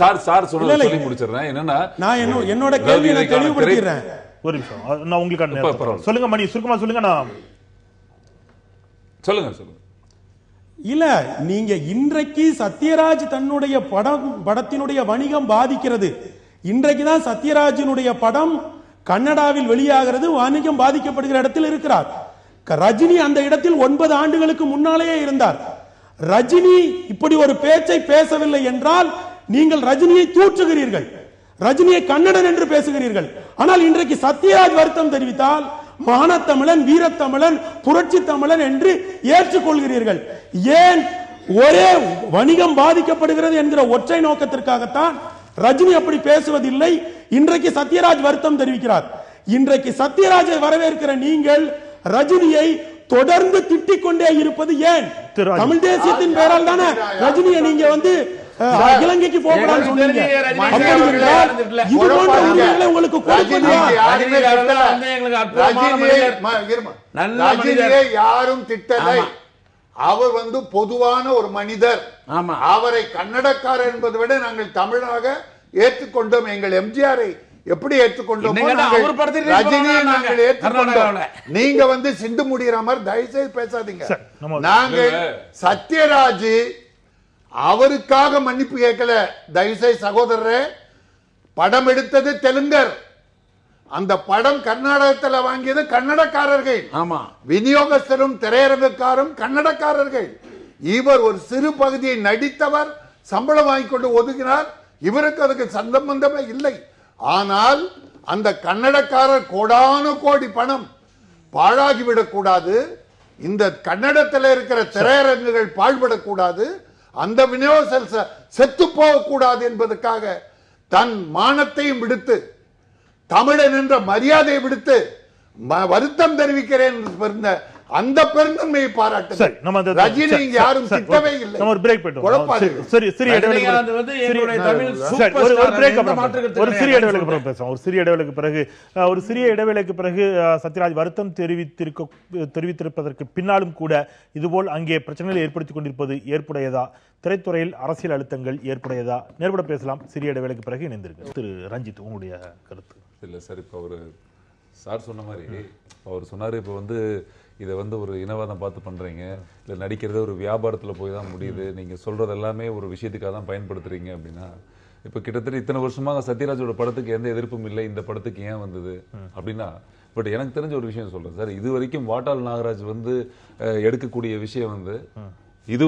சார் சொல்லி முடிச்சிடுறேன். என்னன்னா நான் என்னோட கேள்வியை நான் தெளிவுபடுத்திடுறேன். ஒரு நிமிஷம் நான் உங்களுக்கு சொல்லுங்க மணி, சுருக்கமா சொல்லுங்க. நான் சொல்லுங்க. இல்ல, நீங்க இன்றைக்கு சத்யராஜ் தன்னுடைய படத்தினுடைய வணிகம் பாதிக்கிறது. இன்றைக்குதான் சத்யராஜினுடைய படம் கன்னடாவில் வெளியாகிறது, வணிகம் பாதிக்கப்படுகிற இடத்தில் இருக்கிறார். ரஜினி அந்த இடத்தில் 9 ஆண்டுகளுக்கு முன்னாலேயே இருந்தார். ரஜினி இப்படி ஒரு பேச்சை பேசவில்லை என்றால் நீங்கள் ரஜினியை தூற்றுகிறீர்கள், ரஜினியை கன்னடன் என்று பேசுகிறீர்கள். ஆனால் இன்றைக்கு சத்யராஜ் வருத்தம் தெரிவித்தால் மானத்தமிழன், வீரத்தமிழன், புரட்சி தமிழன் என்று ஏற்றுக்கொள்கிறீர்கள். ஏன்? ஒரே வணிகம் பாதிக்கப்படுகிறது என்கிற ஒற்றை நோக்கத்திற்காகத்தான் ரஜினி அப்படி பேசுவதில்லை. இன்றைக்கு சத்யராஜ் வருத்தம் தெரிவிக்கிறார். இன்றைக்கு சத்யராஜை வரவேற்கிற நீங்கள் ரஜினியை தொடர்ந்து திட்டிக் கொண்டே இருப்பது ஏன்? தமிழ் தேசியத்தின் பெயரால் தானே ரஜினியை நீங்க இலங்கைக்கு போகலாம்னு சொன்னீங்க. இது போன்ற உண்மைகளை உங்களுக்கு யாரும் திட்டலை. அவர் பொதுவான ஒரு மனிதர். அவரை கன்னடக்காரர் என்பதை விட நாங்கள் தமிழாக ஏற்றுக்கொண்டோம். எங்கள் எம்ஜிஆரை எப்படி ஏற்றுக்கொண்டோம், ரஜினியை நாங்கள் ஏற்றுக்கொண்டோம். நீங்க சிந்து முடிகிற மாதிரி தயவுசெய்து பேசாதீங்க. நாங்கள் சத்யராஜ் அவருக்காக மன்னிப்பு கேட்கல. தயவுசெய்து சகோதரரே, படம் எடுத்தது தெலுங்கர், அந்த படம் கர்நாடகத்தில் வாங்கியது கன்னடக்காரர்கள், விநியோகஸ்தரும் திரையரங்குக்காரும் கன்னடக்காரர்கள். இவர் ஒரு சிறு பகுதியை நடித்தவர், சம்பளம் வாங்கி கொண்டு ஒதுக்கினார். இவருக்கு அதுக்கு சம்பந்தமே இல்லை. ஆனால் அந்த கன்னடக்காரர் கோடான கோடி பணம் பாழாகிவிடக் கூடாது, இந்த கன்னடத்தில் இருக்கிற திரையரங்குகள் பாழ்படக்கூடாது, அந்த விநியோக செத்து போகக்கூடாது என்பதற்காக தன் மானத்தையும் விடுத்து, தமிழன் என்ற மரியாதையை விடுத்து வருத்தம் தெரிவிக்கிறேன் அந்த பெருந்தன்மையை பாராட்டு. ரஜினி யாரும் திட்டவே இல்லை. நம்ம ஒரு பிரேக் போய்ட்டோம். சரி, சிறிய இடைவேளைக்கு பிறகு சத்யராஜ் வருத்தம் தெரிவித்திருப்பதற்கு பின்னாலும் கூட இதுபோல் அங்கே பிரச்சனைகளை ஏற்படுத்திக் கொண்டிருப்பது ஏற்புடையதா? திரைத்துறையில் அரசியல் அழுத்தங்கள் ஏற்புடையதா? நேர்பட பேசலாம். சிறிய இடைவேளைக்கு பிறகு இணைந்திருக்கு. திரு ரஞ்சித், உங்களுடைய கருத்து. இல்ல சார், இப்ப அவரு சார் சொன்ன மாதிரி அவர் சொன்னாரு, இப்ப இதை ஒரு இனவாதம் பார்த்து பண்றீங்க, இல்லை நடிக்கிறத ஒரு வியாபாரத்தில் போய் தான் முடியுது, நீங்க சொல்றது எல்லாமே ஒரு விஷயத்துக்காக தான் பயன்படுத்துறீங்க அப்படின்னா, இப்போ கிட்டத்தட்ட இத்தனை வருஷமாக சத்யராஜோட படத்துக்கு எந்த எதிர்ப்பும் இல்லை, இந்த படத்துக்கு ஏன் வந்தது அப்படின்னா, பட் எனக்கு தெரிஞ்ச ஒரு விஷயம் சொல்றேன் சார். இது வரைக்கும் வாட்டாள் நாகராஜ் எடுக்கக்கூடிய விஷயம் இது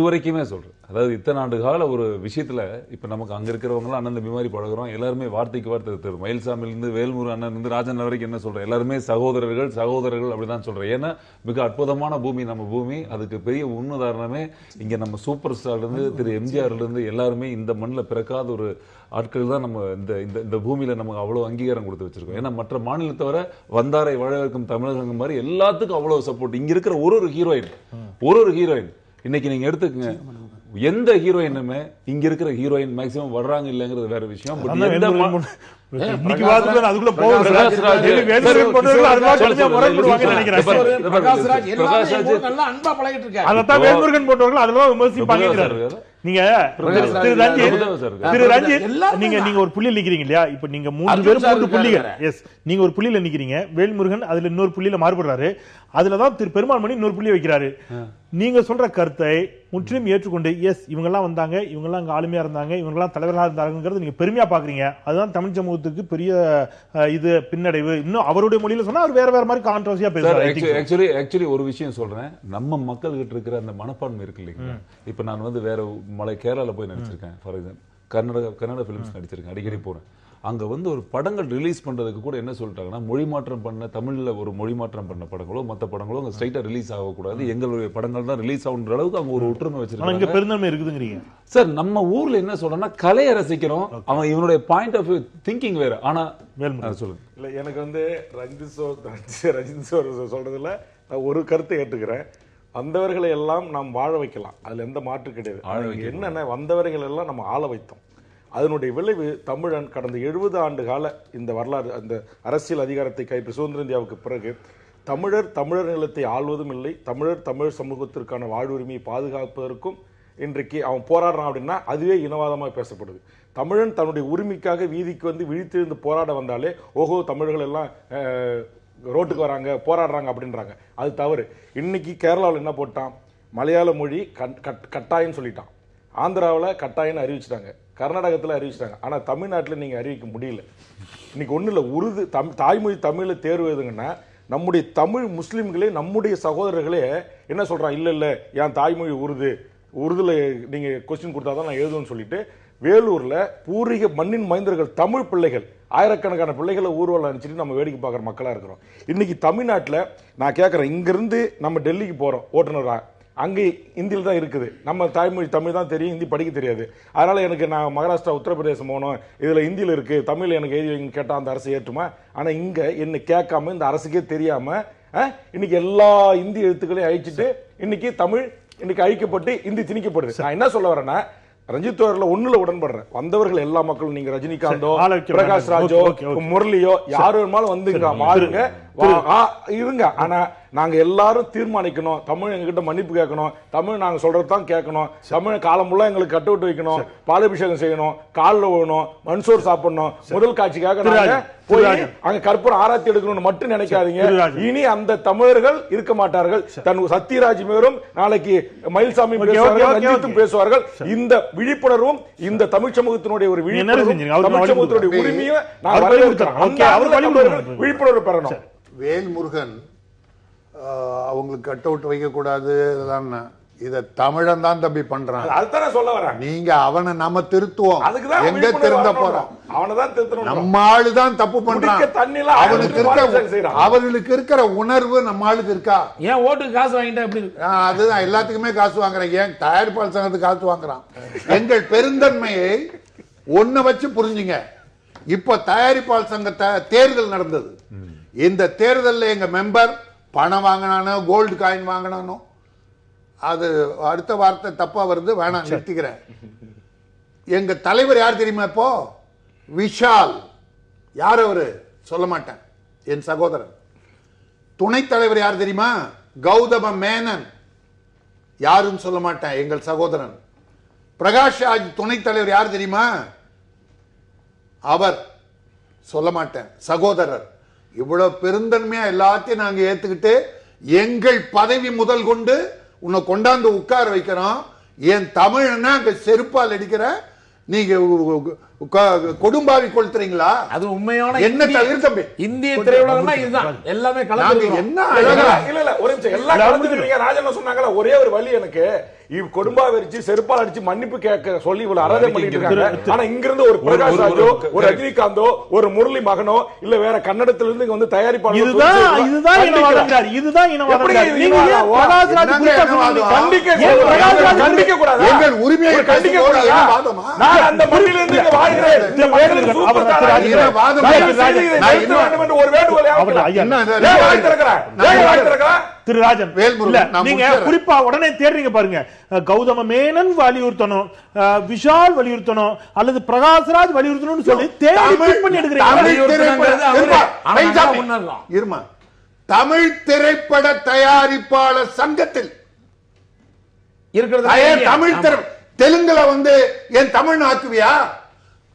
வரைக்குமே சொல்றேன். அதாவது இத்தனை ஆண்டு கால ஒரு விஷயத்துல இப்ப நமக்கு அங்க இருக்கிறவங்க அண்ணன் தம்பி மாதிரி பழகுறோம். எல்லாருமே வார்த்தைக்கு வார்த்தை தரும். மயில்சாமிலிருந்து வேல்முரு அண்ணன் இருந்து ராஜன் வரைக்கும் என்ன சொல்றேன், எல்லாருமே சகோதரர்கள் அப்படிதான் சொல்றேன். ஏன்னா மிக அற்புதமான பூமி நம்ம பூமி. அதுக்கு பெரிய முன்னுதாரணமே இங்க நம்ம சூப்பர் ஸ்டார்ல இருந்து திரு எம்ஜிஆர்ல இருந்து எல்லாருமே இந்த மண்ணில் பிறக்காத ஒரு ஆட்கள் தான் நம்ம இந்த பூமியில நமக்கு அவ்வளவு அங்கீகாரம் கொடுத்து வச்சிருக்கோம். ஏன்னா மற்ற மாநிலத்தை வர வந்தாரை வாழ வைக்கும் தமிழகம் மாதிரி எல்லாத்துக்கும் அவ்வளவு சப்போர்ட். இங்க இருக்கிற ஒரு ஹீரோயின் இன்னைக்கு நீங்க எடுத்துக்கங்க, எந்த ஹீரோயினுமே இங்க இருக்கிற ஹீரோயின் மேக்சிமம் வர்றாங்க இல்லங்கிறது வேற விஷயம். நீங்க திரு ரஞ்சித் நீங்க ஒரு புள்ளியில் நிக்கிறீங்க இல்லையா? இப்ப நீங்க 3 பேரும் 3 புள்ளிகள். எஸ், நீங்க ஒரு புள்ளியில நிக்கிறீங்க. வேல்முருகன் அதுல இன்னொரு புள்ளியில மாறுபடுறாரு. அதுலதான் திரு பெருமாள் மணி இன்னொரு புள்ளியை வைக்கிறாரு. நீங்க சொல்ற கருத்தை முற்றிலும் ஏற்றுக்கொண்டு எஸ் இவங்க எல்லாம் வந்தாங்க, இவங்க எல்லாம் அங்க ஆளுமையா இருந்தாங்க, இவங்க எல்லாம் தலைவர்களா இருந்தாங்கிறது நீங்க பெருமையா பாக்குறீங்க. அதுதான் தமிழ் சமூகத்துக்கு பெரிய இது பின்னடைவு. இன்னும் அவருடைய மொழியில சொன்னா அவர் வேற வேற மாதிரி கான்ட்ரோவர்சியா பேசுறாரு. ஆக்சுவலி ஒரு விஷயம் சொல்றேன், நம்ம மக்கள் கிட்ட இருக்கிற அந்த மனப்பான்மை இருக்கு இல்லைங்களா? இப்ப நான் வந்து வேற கேரளால போய் நடிச்சிருக்கேன், ஃபார் எக்ஸாம்பிள் கன்னட பிலிம்ஸ் நடிச்சிருக்கேன், அடிக்கடி போறேன். அங்க வந்து ஒரு படங்கள் ரிலீஸ் பண்றதுக்கு கூட என்ன சொல்லிட்டாங்கன்னா, மொழி மாற்றம் பண்ண தமிழ்ல ஒரு மொழி மாற்றம் பண்ண படங்களோ மற்ற படங்களோ அங்க ஸ்ட்ரைட்டா ரிலீஸ் ஆகக்கூடாது, எங்களுடைய படங்கள் தான் ரிலீஸ் ஆகுன்ற அளவுக்கு அவங்க ஒரு ஒற்றுமை வச்சிருக்காங்க. பெருந்தன்மை இருக்குதுங்கிறீங்க சார். நம்ம ஊர்ல என்ன சொல்றோம்னா, கலையை ரசிக்கிறோம், அவன் இவனுடைய பாயிண்ட் ஆஃப் திங்கிங் வேற. ஆனா சொல்லுங்க. இல்ல, எனக்கு வந்து ரஞ்சித் சொல்றதுல நான் ஒரு கருத்தை ஏற்றுக்கிறேன். வந்தவர்களை எல்லாம் நாம் வாழ வைக்கலாம், அதுல எந்த மாற்று கிடையாது. என்னன்னா, வந்தவர்கள் எல்லாம் நம்ம ஆள வைத்தோம். அதனுடைய விளைவு தமிழன் கடந்த 70 ஆண்டு கால இந்த வரலாறு, அந்த அரசியல் அதிகாரத்தை கைப்பற்றி சுதந்திர இந்தியாவுக்கு பிறகு தமிழர் நிலத்தை ஆள்வதும் இல்லை, தமிழ் சமூகத்திற்கான வாழ்வுரிமையை பாதுகாப்பதற்கும் இன்றைக்கு அவன் போராடுறான் அப்படின்னா அதுவே இனவாதமாக பேசப்படுது. தமிழன் தன்னுடைய உரிமைக்காக வீதிக்கு வந்து விழித்திருந்து போராட வந்தாலே ஓஹோ தமிழர்கள் எல்லாம் ரோட்டுக்கு வராங்க போராடுறாங்க அப்படின்றாங்க. அது தவறு. இன்னைக்கு கேரளாவில் என்ன போட்டான், மலையாள மொழி கட்டாயம்னு சொல்லிட்டான், ஆந்திராவில் கட்டாயம்னு அறிவிச்சிட்டாங்க, கர்நாடகத்தில் அறிவிச்சிட்டாங்க. ஆனால் தமிழ்நாட்டில் நீங்கள் அறிவிக்க முடியல. இன்னைக்கு ஒன்றும் இல்லை, உருது தாய்மொழி தமிழில் தேர்வு எழுதுங்கன்னா நம்முடைய தமிழ் முஸ்லீம்களே நம்முடைய சகோதரர்களே என்ன சொல்கிறான், இல்லை இல்லை என் தாய்மொழி உருதுல நீங்கள் கொஸ்டின் கொடுத்தா தான் நான் எழுதுவேன்னு சொல்லிட்டு வேலூரில் பூர்வீக மண்ணின் மைந்தர்கள் தமிழ் பிள்ளைகள் ஆயிரக்கணக்கான பிள்ளைகளை ஊர்வலம் அனுப்பிச்சிட்டு நம்ம வேடிக்கை பார்க்குற மக்களாக இருக்கிறோம். இன்னைக்கு தமிழ்நாட்டில் நான் கேட்குறேன், இங்கேருந்து நம்ம டெல்லிக்கு போகிறோம் ஓட்டுநராக, அங்கே இந்தியில் தான் இருக்குது, நம்ம தாய்மொழி தமிழ் தான் தெரியும், ஹிந்தி படிக்க தெரியாது. அதனால எனக்கு நான் மகாராஷ்டிரா உத்தரப்பிரதேசம் போகணும், இதில் ஹிந்தியில் இருக்கு, தமிழ் எனக்கு எழுதி வைங்க கேட்டால் அந்த அரசு ஏற்றுமா? ஆனால் இங்கே என்ன கேட்காம இந்த அரசுக்கே தெரியாம இன்னைக்கு எல்லா இந்தி எழுத்துக்களையும் அழிச்சிட்டு இன்னைக்கு தமிழ் இன்னைக்கு அழிக்கப்பட்டு இந்தி திணிக்கப்படுது. நான் என்ன சொல்ல வரேன்னா, ரஞ்சித் அவர்கள் ஒண்ணுல உடன்படுறேன், வந்தவர்கள் எல்லா மக்களும், நீங்க ரஜினிகாந்தோ பிரகாஷ் ராஜோ முரளியோ யாரு வேணுமாலும் வந்துங்க வாருங்க இருங்க, ஆனா நாங்க எல்லாரும் தீர்மானிக்கணும், தமிழ் எங்ககிட்ட மன்னிப்பு கேட்கணும், தமிழ் நாங்க சொல்றதுதான் கேட்கணும், தமிழ் காலம் முள்ள எங்களுக்கு கட் அவுட் வைக்கணும், பாலாபிஷேகம் செய்யணும், காலில் விழணும், மண்சோர் சாப்பிடணும், முதல் காட்சிக்காக நாங்க போய் அங்க கற்பூரம் ஆராய்ச்சி எடுக்கணும்னு மட்டும் நினைக்காதீங்க. இனி அந்த தமிழர்கள் இருக்க மாட்டார்கள். தன் சத்யராஜ் மேலும் நாளைக்கு மயில்சாமி பேசுவார்கள், பேசுவார்கள். இந்த விழிப்புணர்வும் இந்த தமிழ் சமூகத்தினுடைய ஒரு விழிப்புணர்வும் தமிழ் சமூகத்தினுடைய உரிமையை நான் வரவேற்கிறேன். விழிப்புணர்வு பெறணும். வேல்முருகன் அவங்களுக்கு கட் அவுட் வைக்க கூடாது, இத தமிழன் தான் தம்பி பண்றான். அதுதான் சொல்ல வரேன். நீங்க அவனை நம்ம திருத்துவோம், எங்க திருந்த போறோம், அவனதான் திருத்தணும். நம்ம ஆளுதான் தப்பு பண்றான். அவர்களுக்கு இருக்கிற உணர்வு நம்ம ஆளுக்கு இருக்கா? ஏன் ஓட்டுக்கு காசு வாங்கிட்டா எப்படி? அதுதான் எல்லாத்துக்குமே காசு வாங்குறேன். ஏன் தயாரிப்பாளர் சங்கத்துக்கு காசு வாங்குறான்? எங்கள் பெருந்தன்மையை ஒன்ன வச்சு புரிஞ்சுங்க. இப்ப தயாரிப்பாளர் சங்க தேர்தல் நடந்தது. இந்த தேர்தலில் எங்க மெம்பர் பணம் வாங்கினானோ கோல்டு காயின் வாங்கினானோ, அது அடுத்த வார்த்தை தப்பா வருது, வேணாம் நிறுத்திக்கிறேன். எங்க தலைவர் யார் தெரியுமா? இப்போ விஷால். யார் அவரு? சொல்ல மாட்டேன், என் சகோதரன். துணைத் தலைவர் யார் தெரியுமா? கௌதம மேனன். யாருன்னு சொல்ல மாட்டேன், எங்கள் சகோதரன். பிரகாஷ் ராஜ் துணைத் தலைவர் யார் தெரியுமா? அவர் சொல்ல மாட்டேன், சகோதரர். இவ்வளவு பெருந்தன்மையா எல்லாத்தையும் நாங்க ஏத்துக்கிட்டு எங்கள் பதவி முதல் கொண்டு உன்னை கொண்டாந்து உட்கார வைக்கிறோம். என் தமிழ்னா அங்க செருப்பால் அடிக்கிற நீங்க கொடும்பாவி கொளுத்துறீங்களா? அது உண்மையான என்ன தவிர தம்பி இந்திய திரையுலகம்னா இதுதான். எல்லாமே கலந்து என்ன அழகா இல்ல இல்ல ஒரு நிமிஷம் எல்லாம் கலந்துக்கிறீங்க. ராஜன் சொன்னாங்கல, ஒரே ஒரு வழி எனக்கு கொடும்பா வெறிச்சு செருப்பால் அடிச்சு மன்னிப்பு கேட்க சொல்லி இவ்வளவு அராஜகம் பண்ணிட்டு இருக்காங்க. ஆனா இங்க இருந்து ஒரு பிரகாஷ் ராஜோ, ஒரு ரஜினிகாந்தோ, ஒரு முரளி மகனோ, இல்ல வேற கன்னடத்துல இருந்து இங்க வந்து தயாரிப்பாளர் இதுதான் கண்டிக்க கூடாது. எங்கள் உரிமையை கண்டிக்க கூடாது. நான் அந்த மண்ணில இருந்து இங்க வாழ்கிறேன். ஒரு வேண்டுகோளை திரு ராஜன், நீங்க குறிப்பா உடனே தேடுறீங்க பாருங்க. கௌதம மேனன் வலியுறுத்தணும், விஷால் வலியுறுத்தணும், அல்லது பிரகாஷ்ராஜ் வலியுறுத்தணும் சொல்லி தேடி எடுக்கிறீங்க. தமிழ் திரைப்பட தயாரிப்பாளர் சங்கத்தில் இருக்கிறது தமிழ் தெலுங்குல என் தமிழ் ஆக்குவியா?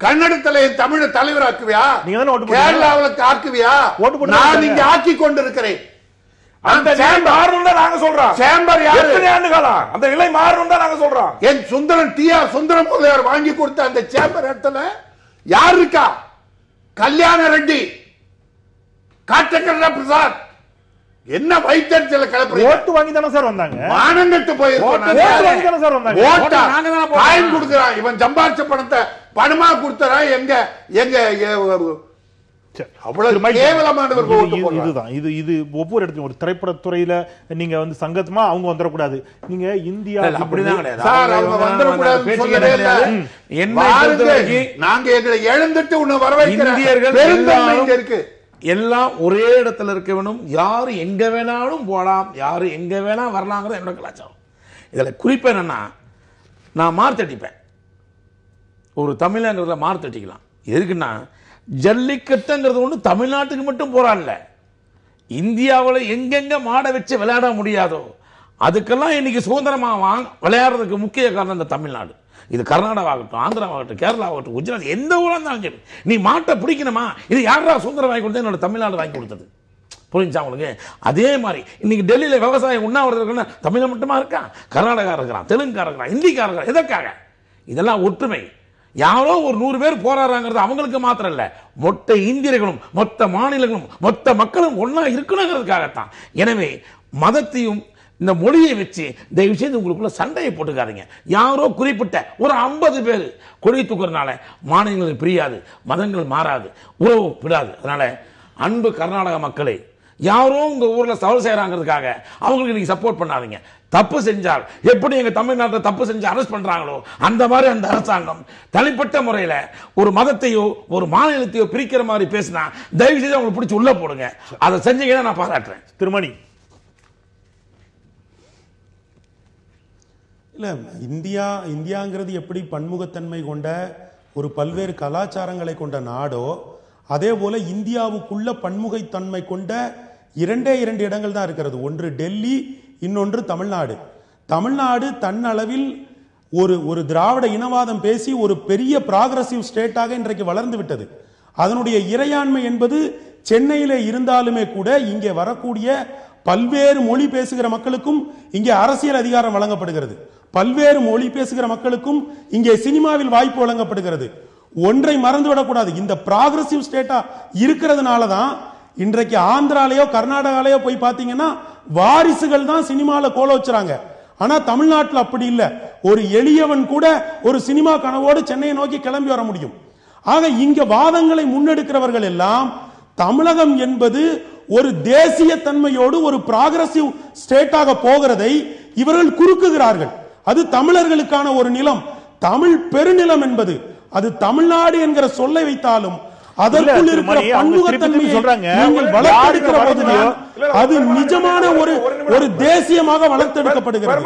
கன்னடத்துல என் தமிழ் தலைவர் ஆக்குவியா? கேரளாவுக்கு ஆக்குவியா? நான் இங்க ஆக்கி கொண்டிருக்கிறேன். அந்த நிலை மாறணும் தான் நாங்க சொல்றோம். சேம்பர் யாரு? எத்தனை ஆண்டு காலம் அந்த நிலை மாறணும் தான் நாங்க சொல்றோம். என் சுந்தரன் டிஆர் சுந்தரம் முதலியார் வாங்கி கொடுத்த அந்த சேம்பர் இடத்துல யார் இருக்கா? கல்யாண ரெட்டி, காட்டக்கண்ண பிரசாத். என்ன வைத்தறிச்சல கலப்புறீங்க? ஓட்டு வாங்கி தானே சார் வந்தாங்க. மானங்கட்டு போயிருக்காங்க. ஓட்டு வாங்கி தானே சார் வந்தாங்க. ஓட்டா காயின் கொடுக்கறான். இவன் சம்பாதிச்ச பணத்தை பணமா கொடுத்தறா. எங்க அவ்வளவு கேவலமானவர் ஓட்டு போடுறாங்க. இதுதான் இது ஒவ்வொரு இடத்துலயும் ஒரு திரைப்படத்துறையில நீங்க சங்கத்தமா அவங்க வந்துடக்கூடாது. நீங்க இந்தியா அப்படிதான் கிடையாது சார். அவங்க வந்துடக்கூடாது சொல்லவே இல்லை. நாங்க எங்களை எழுந்துட்டு உன்னை வரவேற்கிறோம். இருக்கு எல்லாம் ஒரே இடத்துல இருக்க வேணும். யாரு எங்க வேணாலும் போலாம், யாரு எங்க வேணா வரலாங்கிறது என்னோட கலாச்சாரம். இதுல குறிப்பா என்னன்னா, நான் மார்த்தட்டிப்பேன். ஒரு தமிழங்கிறத மார்த்தட்டிக்கலாம். எதுக்குன்னா, ஜல்லிக்கட்டுங்கிறது ஒன்று தமிழ்நாட்டுக்கு மட்டும் போறான்ல, இந்தியாவில் எங்கெங்க மாடை வச்சு விளையாட முடியாதோ அதுக்கெல்லாம் இன்னைக்கு சுதந்திரமா விளையாடுறதுக்கு முக்கிய காரணம் இந்த தமிழ்நாடு. இது கர்நாடகா ஆகட்டும், ஆந்திராவாகட்டும், கேரளா ஆகட்டும், குஜராத், எந்த ஊரா இருந்தாலும் சரி, நீ மாட்டை பிடிக்கணுமா, இது யாரா சுதந்திரம் வாங்கி கொடுத்தது? என்னோட தமிழ்நாடு வாங்கி கொடுத்தது. புரிஞ்சா உங்களுக்கு? அதே மாதிரி இன்னைக்கு டெல்லியில விவசாயம் உண்ணாவிரதம் தமிழ் மட்டுமா இருக்கான், கர்நாடகா இருக்கிறான், தெலுங்கா இருக்கிறான், ஹிந்திக்கார இருக்கிறான். எதற்காக? இதெல்லாம் ஒற்றுமை. யாரோ ஒரு 100 பேர் போராடுறாங்கிறது அவங்களுக்கு மாத்திரம் இல்ல, மொத்த இந்தியர்களும் மொத்த மாநிலங்களும் மொத்த மக்களும் ஒன்னா இருக்கணுங்கிறதுக்காகத்தான். எனவே மதத்தையும் இந்த மொழியை வச்சு தயவு செய்து உங்களுக்குள்ள சண்டையை போட்டுக்காதீங்க. யாரோ குறிப்பிட்ட ஒரு 50 பேர் கொடி தூக்குறதுனால மாநிலங்கள் பிரியாது, மதங்கள் மாறாது, உறவு விடாது. அதனால அன்பு கர்நாடக மக்களே, யாரோ உங்க ஊர்ல தவறு செய்யறாங்கிறதுக்காக அவங்களுக்கு நீங்க சப்போர்ட் பண்ணாதீங்க. தப்பு செஞ்சால் எப்படி எங்க தமிழ்நாட்டில் தப்பு செஞ்சு அரெஸ்ட் பண்றாங்களோ அந்த மாதிரி அந்த அரசாங்கம் தனிப்பட்ட முறையில ஒரு மதத்தையோ ஒரு மாநிலத்தையோ பிரிக்கிற மாதிரி பேசினா தயவு செய்து அவங்களை பிடிச்சி உள்ள போடுங்க. அதை செஞ்சீங்கன்னா நான் பாராட்டுறேன். திருமணி இல்ல, இந்தியாங்கிறது எப்படி பன்முகத்தன்மை கொண்ட ஒரு பல்வேறு கலாச்சாரங்களை கொண்ட நாடோ அதே போல இந்தியாவுக்குள்ள பன்முகத்தன்மை கொண்ட 2 இடங்கள் தான் இருக்கிறது. ஒன்று டெல்லி, இன்னொன்று தமிழ்நாடு. தமிழ்நாடு தன்னளவில் ஒரு திராவிட இனவாதம் பேசி ஒரு பெரிய ப்ராகிரசிவ் ஸ்டேட்டாக இன்றைக்கு வளர்ந்து விட்டது. அதனுடைய இறையாண்மை என்பது சென்னையிலே இருந்தாலுமே கூட இங்கே வரக்கூடிய பல்வேறு மொழி பேசுகிற மக்களுக்கும் இங்கே அரசியல் அதிகாரம் வழங்கப்படுகிறது. பல்வேறு மொழி பேசுகிற மக்களுக்கும் இங்கே சினிமாவில் வாய்ப்பு வழங்கப்படுகிறது. ஒன்றை மறந்துவிடக்கூடாது, இந்த ப்ராகிரசிவ் ஸ்டேட்டா இருக்கிறதுனால தான் இன்றைக்கு ஆந்திராலேயோ கர்நாடகாலேயோ போய் பார்த்தீங்கன்னா வாரிசுகள் தான் சினிமால கோல வச்சுறாங்க. ஆனா தமிழ்நாட்டில் அப்படி இல்லை. ஒரு எளியவன் கூட ஒரு சினிமா கனவோடு சென்னையை நோக்கி கிளம்பி வர முடியும். ஆக இங்க வாதங்களை முன்னெடுக்கிறவர்கள் எல்லாம் தமிழகம் என்பது ஒரு தேசிய தன்மையோடு ஒரு ப்ராகிரசிவ் ஸ்டேட்டாக போகிறதை இவர்கள் குறுக்குகிறார்கள். அது தமிழர்களுக்கான ஒரு நிலம், தமிழ் பெருநிலம் என்பது அது தமிழ்நாடு என்கிற சொல்லை வைத்தாலும் அதற்குள் இருக்கிற பன்முகத்தன்மையை நீங்கள் வளர்த்தெடுக்கிற போதுதான் அது நிஜமான ஒரு தேசியமாக வளர்த்தெடுக்கப்படுகிறது.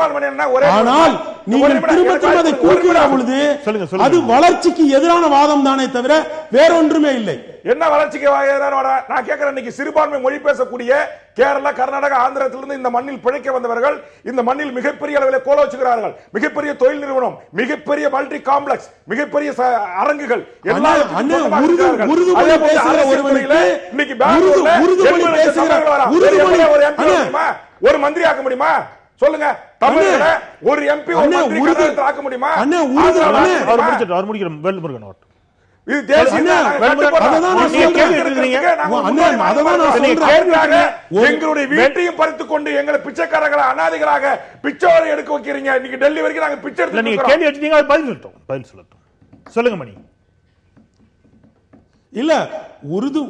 ஆனால் நீங்கள் திரும்ப திரும்ப அதை குறுக்குகிற பொழுது அது வளர்ச்சிக்கு எதிரான வாதம் தானே தவிர வேறொன்றுமே இல்லை. என்ன வளர்ச்சிக்கு நான் கேட்கிறேன், இன்னைக்கு சிறுபான்மை மொழி பேசக்கூடிய கேரளா, கர்நாடகா, ஆந்திரத்திலிருந்து இந்த மண்ணில் பிழைக்க வந்தவர்கள் இந்த மண்ணில் மிகப்பெரிய அளவில் கோல வச்சுக்கிறார்கள். மிகப்பெரிய தொழில் நிறுவனம், மிகப்பெரிய மல்டி காம்ப்ளெக்ஸ், மிகப்பெரிய அரங்குகள் எல்லாம் ஒரு மந்திரி ஆக்க முடியுமா? சொல்லுங்க. தமிழ்ல ஒரு எம்பி ஆக்க முடியுமா? இது எங்களுடைய வீட்டையும் பறித்துக் கொண்டு எங்களை பிச்சைக்காரர்களை அனாதைகளாக பிச்சையோடு எடுக்க வைக்கிறீங்க. இன்னைக்கு டெல்லி வரைக்கும் நாங்க பிச்சை எடுத்து நீங்க கேள்வி எடுத்தீங்க, பதில் சொல்லட்டும். சொல்லுங்க மணி. இல்ல, உருது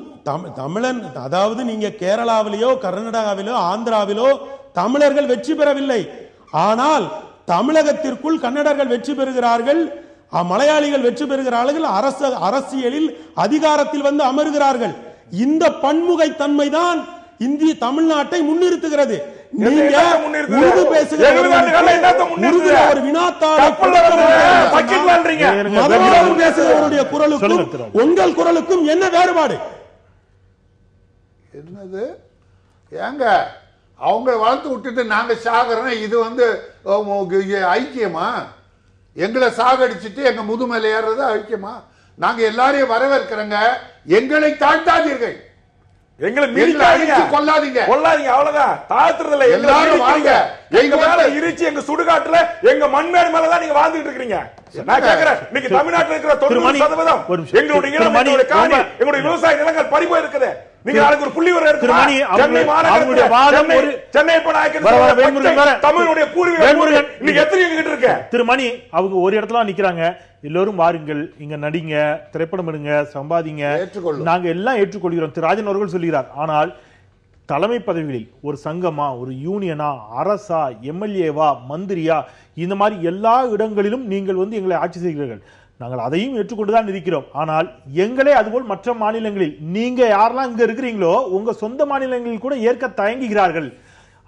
தமிழன், அதாவது நீங்க கேரளாவிலோ கர்நாடகாவிலோ ஆந்திராவிலோ தமிழர்கள் வெற்றி பெறவில்லை. ஆனால் தமிழகத்திற்குள் கன்னடர்கள் வெற்றி பெறுகிறார்கள், மலையாளிகள் வெற்றி பெறுகிறார்கள், அரசியலில் அதிகாரத்தில் வந்து அமர்கிறார்கள். இந்த பன்முகத்தன்மை தான் இந்திய தமிழ்நாட்டை முன்னிறுத்துகிறது. நீங்க உருது பேசுகிற ஒரு வினாத்தாளுடைய குரலுக்கும் உங்கள் குரலுக்கும் என்ன வேறுபாடு? என்னது ஏங்க அவங்க வளர்த்து விட்டுட்டு நாங்க சாகிறோம், இது ஐக்கியமா? எங்களை சாகடிச்சிட்டு எங்க முதுமலை ஏறது அழிக்குமா? நாங்க எல்லாரையும் வரவேற்கிறோங்க. எங்களை தாழ்த்தாதீர்கள், எங்களை கொல்லாதீங்க, அவ்வளவுதான். தாழ்த்துறதுல எல்லாரும் வாங்க. எங்க மேல இருச்சு, எங்க சுடுகாட்டுல, எங்க மண்மேடு மேலதான் நீங்க வாழ்ந்துட்டு இருக்கீங்க. நான் கேக்குறேன், இன்னைக்கு தமிழ்நாட்டில் இருக்கிற 90% எங்களுடைய காணி, எங்களுடைய விவசாய நிலங்கள் பறிபோய் இருக்குது. நீங்க அதுக்கு ஒரு புள்ளி வர தமிழுடைய பூர்வீகம் இன்னைக்கு எத்தனை கிட்ட இருக்க? திருமணி அவங்க ஒரு இடத்துல நிக்கிறாங்க, எல்லோரும் வாருங்கள், இங்க நடிங்க, திரைப்படம் எடுங்க, சம்பாதிங்க, நாங்க எல்லாம் ஏற்றுக்கொள்கிறோம் திரு ராஜன் அவர்கள் சொல்கிறார். ஆனால் தலைமை பதவிகளில் ஒரு சங்கமா, ஒரு யூனியனா, அரசா, எம்எல்ஏவா, மந்திரியா, இந்த மாதிரி எல்லா இடங்களிலும் நீங்கள் எங்களை ஆட்சி செய்கிறீர்கள். நாங்கள் அதையும் ஏற்றுக்கொண்டுதான் இருக்கிறோம். ஆனால் எங்களே அதுபோல் மற்ற மாநிலங்களில் நீங்க யாரெல்லாம் இங்க இருக்கிறீங்களோ உங்க சொந்த மாநிலங்களில் கூட ஏற்க தயங்குகிறார்கள்,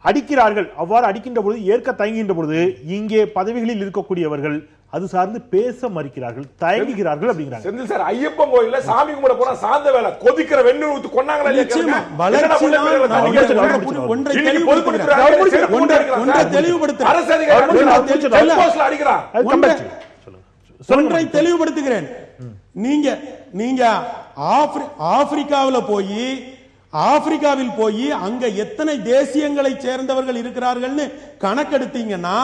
அடிக்கிறார்கள். அவ்வாறு அடிக்கின்ற பொழுது, ஏற்க தயங்குகின்ற பொழுது இங்கே பதவிகளில் இருக்கக்கூடியவர்கள் அது சார்ந்து பேச மறுக்கிறார்கள், தயங்குகிறார்கள் அப்படிங்கிறாங்க. செந்தில் சார், ஐயப்பன் கோயில்ல சாமி கும்பிட போனா சாந்த வேலை கொதிக்கிற வெண்ணெய் ஊத்து கொன்னாங்களா? ஒன்றை தெளிவுபடுத்துகிறேன். நீங்க ஆப்பிரிக்காவில் போய் அங்க எத்தனை தேசியங்களை சேர்ந்தவர்கள் இருக்கிறார்கள்னு கணக்கெடுத்தீங்கன்னா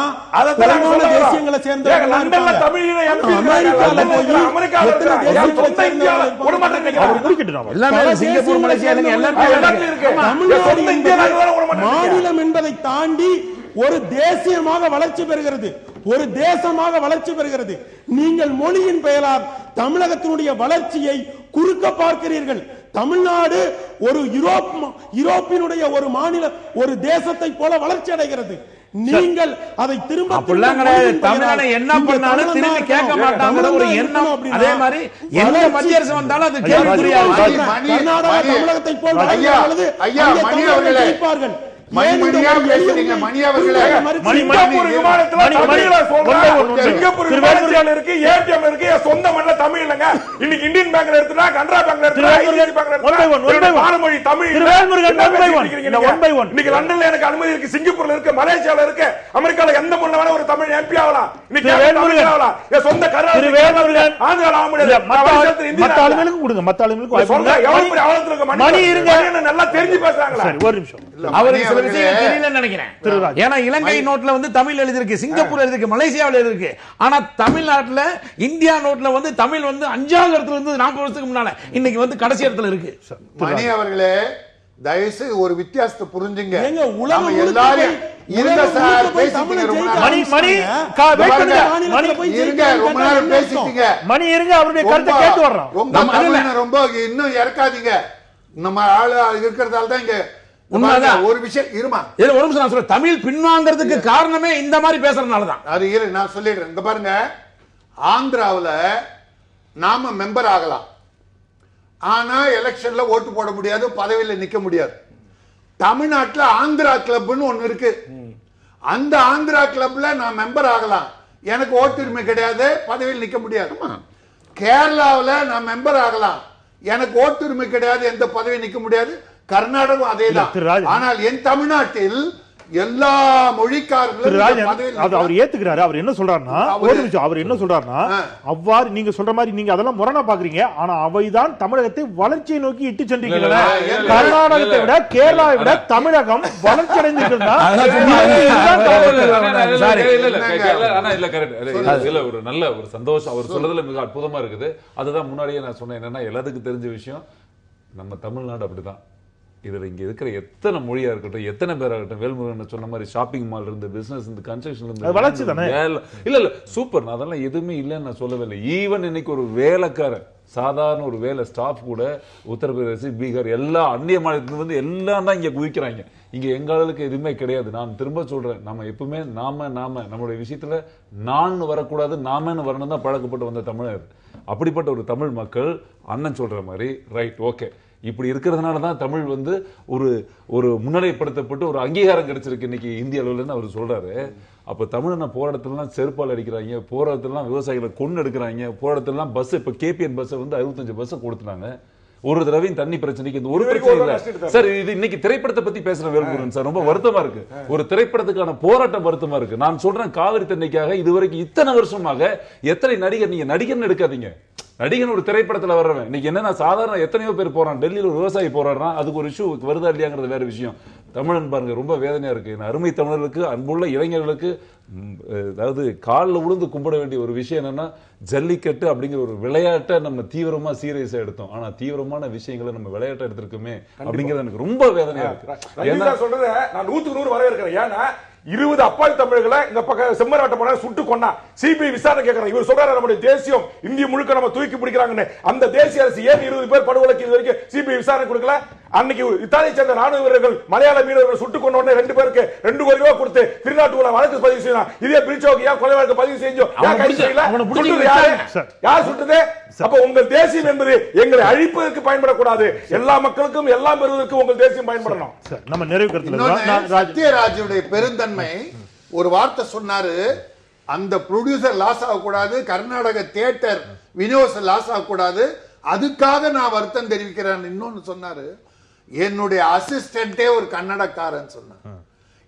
தேசியங்களை சேர்ந்தவர்கள் மாநிலம் என்பதை தாண்டி ஒரு தேசியமாக வளர்ச்சி பெறுகிறது, ஒரு தேசமாக வளர்ச்சி பெறுகிறது. நீங்கள் மொழியின் பெயரால் தமிழகத்தினுடைய வளர்ச்சியை குறுக்க பார்க்கிறீர்கள். தமிழ்நாடு ஒரு யூரோப்பினுடைய ஒரு மாநில, ஒரு தேசத்தை போல வளர்ச்சி அடைகிறது. நீங்கள் அதை திரும்ப தமிழ்நாடு என்ன பண்ணாலும் திரும்பி கேட்க மாட்டாங்க ஒரு எண்ணம். அதே மாதிரி எந்த மத்திய அரசு வந்தாலும் அது கேள்விக்குறியாக கர்நாடகா தமிழகத்தை போல் கேட்பார்கள். மணி அவர்களே, சொந்த மண்ணில் தமிழ் இல்லங்க. இன்னைக்கு இந்தியன் பேங்க்ல எடுத்துனா, கனரா பேங்க்ல எடுத்துனா, தமிழ். இன்னைக்கு லண்டன்ல எனக்கு அனுமதி இருக்கு, சிங்கப்பூர்ல இருக்கு, மலேசியால இருக்கு, அமெரிக்கால எந்த மண்ணில் வேணா ஒரு தமிழ் எம்பி ஆகலாம். இன்னைக்கு சொந்த நல்லா தெரிஞ்சு பேசுறாங்களா? ஒரு நிமிஷம், ஏன்னா இலங்கை நோட்ல தமிழ் எழுதிருக்கு, சிங்கப்பூர் எழுதிருக்கு, மலேசியாவில் எழுதிருக்கு. ஆனா தமிழ்நாட்டுல இந்தியா நோட்ல தமிழ் 5வது இடத்துல இருந்து 40 வருஷத்துக்கு முன்னால இன்னைக்கு கடைசி இடத்துல இருக்கு. மணி அவர்களே, தயவுசெய்து ஒரு வித்தியாசத்தை புரிஞ்சுங்க. ரொம்ப இன்னும் இறக்காதீங்க. நம்ம ஆளு இருக்கிறதால தான் இங்க ஒரு விஷயம் இருமா, ஒரு நிமிஷம் நான் சொல்றேன். தமிழ் பின்வாங்கிறதுக்கு காரணமே இந்த மாதிரி பேசுறதுனாலதான். அது நான் சொல்லிடுறேன். இந்த பாருங்க, ஆந்திராவில் நாம மெம்பர் ஆகலாம், ஆனா எலெக்ஷன்ல ஓட்டு போட முடியாது, பதவியில் நிக்க முடியாது. தமிழ்நாட்டில் ஆந்திரா கிளப்னு ஒண்ணு இருக்கு. அந்த ஆந்திரா கிளப்ல நான் மெம்பர் ஆகலாம், எனக்கு ஓட்டுரிமை கிடையாது, பதவியில் நிக்க முடியாது. கேரளாவில் நான் மெம்பர் ஆகலாம், எனக்கு ஓட்டுரிமை கிடையாது, எந்த பதவியில் நிக்க முடியாது. கர்நாடகம் அதேதான். ஆனால் என் தமிழ்நாட்டில் எல்லா மொழிக்காரர்களும் அவர் ஏத்துக்கிறாரு. அவர் என்ன சொல்றாருன்னா, ஒரு நிமிஷம், அவர் என்ன சொல்றாருன்னா, அவ்வாறு நீங்க சொல்ற மாதிரி நீங்க அதெல்லாம் முரணா பாக்குறீங்க. ஆனா அவைதான் தமிழகத்தை வளர்ச்சியை நோக்கி இட்டு சென்றிருக்கின்றன. கர்நாடகத்தை விட, கேரளாவை விட தமிழகம் வளர்ச்சி அடைந்திருக்கிறதா? ஒரு நல்ல ஒரு சந்தோஷம் அவர் சொல்றதுல மிக அற்புதமா இருக்குது. அதுதான் முன்னாடியே நான் சொன்னேன். என்னன்னா எல்லாத்துக்கும் தெரிஞ்ச விஷயம், நம்ம தமிழ்நாடு அப்படிதான். இதுல இங்க இருக்கிற எத்தனை மொழியா இருக்கட்டும், எத்தனை பேரா இருக்கட்டும், வேல்முருகன் சொன்ன மாதிரி ஷாப்பிங் மால் இருந்து, பிசினஸ் இருந்து, கன்ஸ்ட்ரக்ஷன் இருந்து, வளர்ச்சி தானே. இல்ல சூப்பர், நான் அதெல்லாம் எதுவுமே இல்லைன்னு நான் சொல்லவே இல்லை. ஈவன் இன்னைக்கு ஒரு வேலைக்காரன், சாதாரண ஒரு வேலை ஸ்டாஃப் கூட உத்தரப்பிரதேச, பீகார், எல்லா அந்நிய மாநிலத்துல எல்லாம் தான் இங்க குவிக்கிறாங்க. இங்க எங்களுக்கு எதுவுமே கிடையாது. நான் திரும்ப சொல்றேன், நம்ம எப்பவுமே நாம நம்மளுடைய விஷயத்துல நான் வரக்கூடாது, நாமன்னு வரணும் தான் பழக்கப்பட்டு வந்த தமிழர். அப்படிப்பட்ட ஒரு தமிழ் மக்கள் அண்ணன் சொல்ற மாதிரி ரைட், ஓகே, இப்படி இருக்கிறதுனால தான் தமிழ் ஒரு முன்னிலைப்படுத்தப்பட்டு ஒரு அங்கீகாரம் கிடைச்சிருக்கு இன்னைக்கு இந்திய அளவுலன்னு அவர் சொல்றாரு. அப்ப தமிழனை போராட்டத்திலாம் செருப்பால் அடிக்கிறாங்க, போராட்டத்திலாம் விவசாயிகளை கொண்டு எடுக்கிறாங்க, போராட்டத்திலாம் பஸ், இப்ப கேபிஎன் பஸ் 65 பஸ் கொடுத்துட்டாங்க. ஒரு தடவையும் தண்ணி பிரச்சனைக்கு இந்த ஒரு பிரச்சனை இல்ல சார். இது இன்னைக்கு திரைப்படத்தை பத்தி பேசுற வேல்முருகன் சார் ரொம்ப வருத்தமா இருக்கு. ஒரு திரைப்படத்துக்கான போராட்டம் வருத்தமா இருக்கு. நான் சொல்றேன், காவிரி தண்ணிக்காக இதுவரைக்கும் இத்தனை வருஷமாக எத்தனை நடிகர், நீங்க நடிகர்னு எடுக்காதீங்க, நடிகன் ஒரு திரைப்படத்துல வர்றவன் இன்னைக்கு என்னன்னா சாதாரண எத்தனையோ பேர் போறான். டெல்லியில ஒரு விவசாயி போராடுறான், அதுக்கு ஒரு இஷ்யூ வருதா இல்லையாங்கிறது வேற விஷயம். தமிழன் பாருங்க ரொம்ப வேதனையா இருக்கு. அருமை தமிழர்களுக்கு, அன்புள்ள இளைஞர்களுக்கு அதாவது காலில் விழுந்து கும்பிட வேண்டிய ஒரு விஷயம் என்னன்னா, ஜல்லிக்கட்டு அப்படிங்கிற ஒரு விளையாட்டை நம்ம தீவிரமா சீரியஸா எடுத்தோம். ஆனா தீவிரமான விஷயங்களை நம்ம விளையாட்டை எடுத்திருக்கோமே அப்படிங்கிறது எனக்கு ரொம்ப வேதனையா இருக்கு. என்ன சொல்றது, நான் 100க்கு 100 வரவேற்கிறேன். ஏன்னா 20 அப்பாவி தமிழர்களை இந்த பக்கம் செம்மராட்ட போன சுட்டு கொண்டா சிபிஐ விசாரணை கேட்கறாங்க. இவர் சொல்றாரு நம்முடைய தேசியம் இந்திய முழுக்க நம்ம தூக்கி பிடிக்கிறாங்கன்னு. அந்த தேசிய அரசு ஏன் 20 பேர் படுகொலைக்கு இது வரைக்கும் சிபிஐ விசாரணை கொடுக்கல? அன்னைக்கு இத்தாலியை சேர்ந்த ராணுவ வீரர்கள் மலையாள மீனவர்கள் சுட்டு கொண்ட உடனே 2 பேருக்கு 2 கோடி ரூபாய் கொடுத்து திருநாட்டுக்குள்ள வழக்கு பதிவு செய்யலாம். இதே பிரிச்சோக்கு ஏன் கொலை வழக்கு பதிவு செஞ்சோம்? யார் சுட்டது? அப்ப உங்கள் தேசியம் என்பது எங்களை அழிப்பதற்கு பயன்படக்கூடாது. எல்லா மக்களுக்கும் எல்லாம் பெறுவதற்கு உங்கள் தேசியம் பயன்படணும். நம்ம நிறைவு சத்யராஜுடைய பெருந்தன்மை ஒரு வார்த்தை சொன்னாரு, அந்த ப்ரொடியூசர் லாஸ் ஆகக்கூடாது, கர்நாடக தியேட்டர் விநியோக லாஸ் ஆகக்கூடாது, அதுக்காக நான் வருத்தம் தெரிவிக்கிறேன். இன்னொன்னு சொன்னாரு, என்னுடைய அசிஸ்டன்டே ஒரு கன்னடக்காரன் சொன்னார்.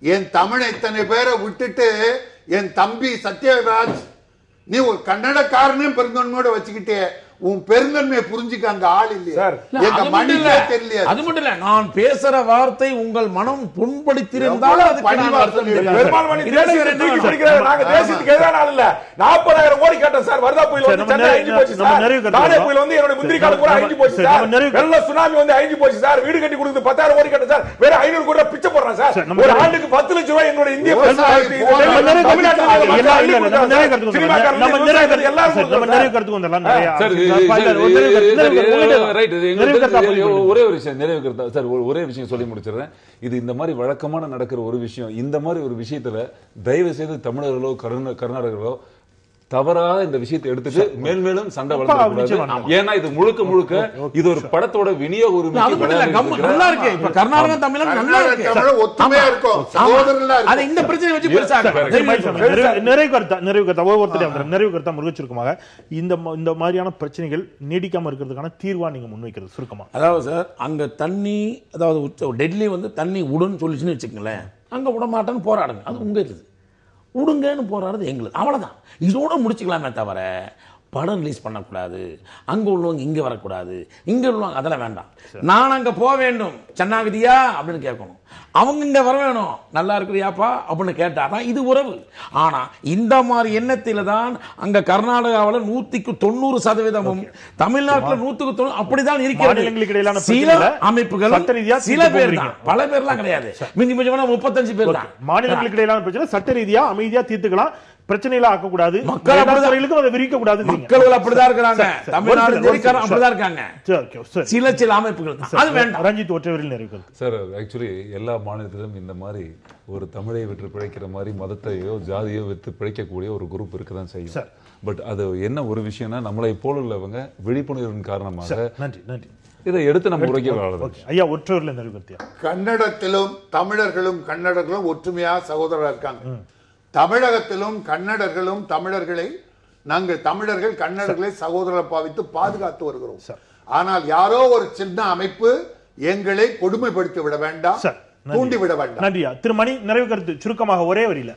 என் தமிழ் இத்தனை பேரை விட்டுட்டு என் தம்பி சத்யராஜ் நீ ஒரு கன்னடக்காரனே பெருந்தன்மையோட வச்சுக்கிட்டே உன் பெருந்தன்மையை புரிஞ்சுக்க அங்க ஆள் இல்லையா? எங்க மண்ணிலே தெரியல. அது மட்டும் இல்ல, நான் பேசுற வார்த்தை உங்கள் மனம் புண்படுத்தியிருந்தால் நாங்க தேசியத்துக்கு எதிரான ஆள் இல்ல. 40,000 கோடி கேட்டோம் சார். வருதா புயல் வந்து சென்னை அழிஞ்சு போச்சு சார். தானே புயல் வந்து என்னோட முந்திரி காடு கூட அழிஞ்சு போச்சு சார். வெள்ள சுனாமி வந்து அழிஞ்சு போச்சு சார். வீடு கட்டி கொடுத்து 10,000 கோடி கேட்டோம் சார். வேற 500 கோடி பிச்சை போடுறான் சார். ஒரு ஆண்டுக்கு 10 லட்சம் ரூபாய் எங்களுடைய இந்திய ஒரே விஷயம் சொல்லி முடிச்சிடுறேன். இது இந்த மாதிரி வழக்கமான நடக்கிற ஒரு விஷயம். இந்த மாதிரி ஒரு விஷயத்துல தயவு செய்து தமிழர்களோ கர்நாடகர்களோ தவறாக இந்த விஷயத்தை எடுத்துட்டு மேலும் சண்டை வளர்ந்து, ஏன்னா இது முழுக்க முழுக்க இது ஒரு படத்தோட விநியோக உரிமை. நல்லா இருக்கு. இப்ப கர்நாடகா தமிழ் நல்லா இருக்கு, ஒத்துமையா இருக்கும், சகோதரர்களா இருக்கும். அது இந்த பிரச்சனை வச்சு பெருசாக நிறைவு கருத்தா முருகச்சுருக்கமாக இந்த மாதிரியான பிரச்சனைகள் நீடிக்காம இருக்கிறதுக்கான தீர்வா நீங்க முன்வைக்கிறது சுருக்கமா? அதாவது சார், அங்க தண்ணி, அதாவது டெல்லி வந்து தண்ணி உடுன்னு சொல்லிச்சுன்னு வச்சுக்கங்களேன், அங்க விட மாட்டேன்னு போராடுங்க. அது உங்க இருக்குது. உடுங்கன்னு போராடுறது எங்களுக்கு, அவ்வளவுதான். இதோட முடிச்சுக்கலாமே தவிர படம் ரிலீஸ் பண்ணக்கூடாது, அங்க உள்ளவங்க இங்க வரக்கூடாது, இங்க உள்ளவங்க அதெல்லாம் வேண்டாம். நான் அங்க போக வேண்டும், சென்னாகுதியா அப்படின்னு கேட்கணும், அவங்க இங்க வர வேணும், நல்லா இருக்கிறியாப்பா அப்படின்னு கேட்டாதான் இது உறவு. ஆனா இந்த மாதிரி எண்ணத்தில தான் அங்க கர்நாடகாவில் 190% தமிழ்நாட்டில் 190 அப்படிதான் இருக்கிறது. சில அமைப்புகள் சில பேர் தான், பல பேர்லாம் கிடையாது. மிஞ்சி மிஞ்சி 35 பேர் தான். மாநிலங்களுக்கு இடையிலான பிரச்சனை சட்ட ரீதியா அமைதியா தீர்த்துக்கலாம், பிரச்சனையில ஆக்க கூடாது, மக்கள் அதை விரிக்க கூடாது. மக்கள் அப்படிதான் இருக்காங்க, தமிழ்நாடு அப்படிதான் இருக்காங்க, சில அமைப்புகள் தான். அது வேண்டாம். ரஞ்சித் ஒற்றைவரில் நிறைவு சார். ஆக்சுவலி எல்லா மாநிலத்திலும் இந்த மாதிரி ஒரு தமிழை விட்டு பிழைக்கிற மாதிரி மதத்தையோ ஜாதியோ விட்டு பிழைக்கக்கூடிய ஒரு குரூப் இருக்கதான் செய்யும். பட் அது என்ன ஒரு விஷயம்னா, நம்மளை போல உள்ளவங்க விழிப்புணர்வின் காரணமாக இதை எடுத்து நம்ம உரைக்க. ஐயா ஒற்றைவரில் நிறைவு கருத்தியா? கன்னடத்திலும் தமிழர்களும் கன்னடர்களும் ஒற்றுமையா சகோதரர் இருக்காங்க. தமிழகத்திலும் கன்னடர்களும் தமிழர்களை, நாங்கள் தமிழர்கள் கன்னடர்களை சகோதரரை பாவித்து பாதுகாத்து வருகிறோம். ஆனால் யாரோ ஒரு சின்ன அமைப்பு எங்களை கொடுமைப்படுத்தி விட வேண்டாம், தூண்டி விட வேண்டாம். நன்றியா. திருமணி நிறைவு கருத்து சுருக்கமாக ஒரே வரியில.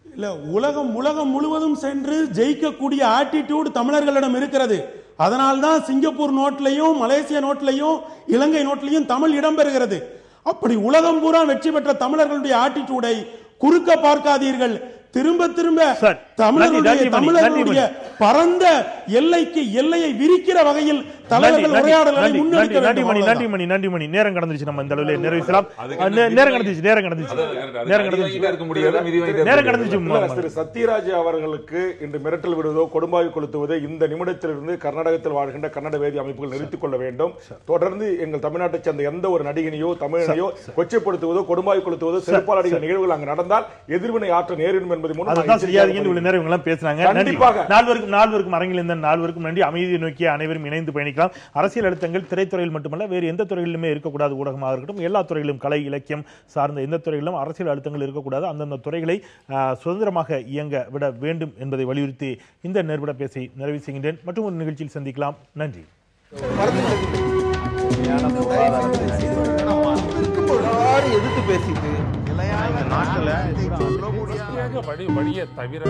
இல்ல, உலகம் முழுவதும் சென்று ஜெயிக்கக்கூடிய ஆட்டிடியூட் தமிழர்களிடம் இருக்கிறது. அதனால்தான் சிங்கப்பூர் நோட்லையும் மலேசியா நோட்லையும் இலங்கை நோட்லையும் தமிழ் இடம்பெறுகிறது. அப்படி உலகம் பூரா வெற்றி பெற்ற தமிழர்களுடைய ஆட்டிடியூடை குறுக்க பார்க்காதீர்கள். திரும்ப திரும்ப தமிழர்களுடைய பரந்த எல்லையை விரிக்கிற வகையில் தலைவர்கள் உரையாடல்களை முன்னெடுக்க வேண்டும். நன்றி. நேரம் கடந்துச்சு. நம்ம இந்த அளவில் நிறைவேற்றலாம். நேரம் கடந்துச்சு. சத்யராஜ் அவர்களுக்கு இன்று மிரட்டல் விடுவதோ கொடும்பாவி கொளுத்துவதோ இந்த நிமிடத்திலிருந்து கர்நாடகத்தில் வாழ்கின்ற கன்னட வேதி அமைப்புகள் நிறுத்திக் கொள்ள வேண்டும். தொடர்ந்து எங்கள் தமிழ்நாட்டை சேர்ந்த எந்த ஒரு நடிகனையோ தமிழனையோ கொச்சைப்படுத்துவதோ கொடும்பாவி கொளுத்துவதோ செருப்பால் அடிக்கிற நிகழ்வுகள் அங்கு நடந்தால் எதிர்வினை ஆற்ற நேரிடும் என்பதை பேசுறாங்க. நால்வருக்கும் அரங்கில் இருந்த நால்வருக்கும் நன்றி. அமைதியை நோக்கி அனைவரும் இணைந்து பயணிக்க நினைக்கலாம். அரசியல் அழுத்தங்கள் திரைத்துறையில் மட்டுமல்ல, வேறு எந்த துறையிலுமே இருக்கக்கூடாது. ஊடகமாக இருக்கட்டும், எல்லா துறைகளிலும், கலை இலக்கியம் சார்ந்த எந்த துறைகளிலும் அரசியல் அழுத்தங்கள் இருக்கக்கூடாது. அந்தந்த துறைகளை சுதந்திரமாக இயங்க விட வேண்டும் என்பதை வலியுறுத்தி இந்த நேர்விட பேசி நிறைவு செய்கின்றேன். மற்றும் ஒரு நிகழ்ச்சியில் சந்திக்கலாம். நன்றி. எதிர்த்து பேசிட்டு வழியை தவிர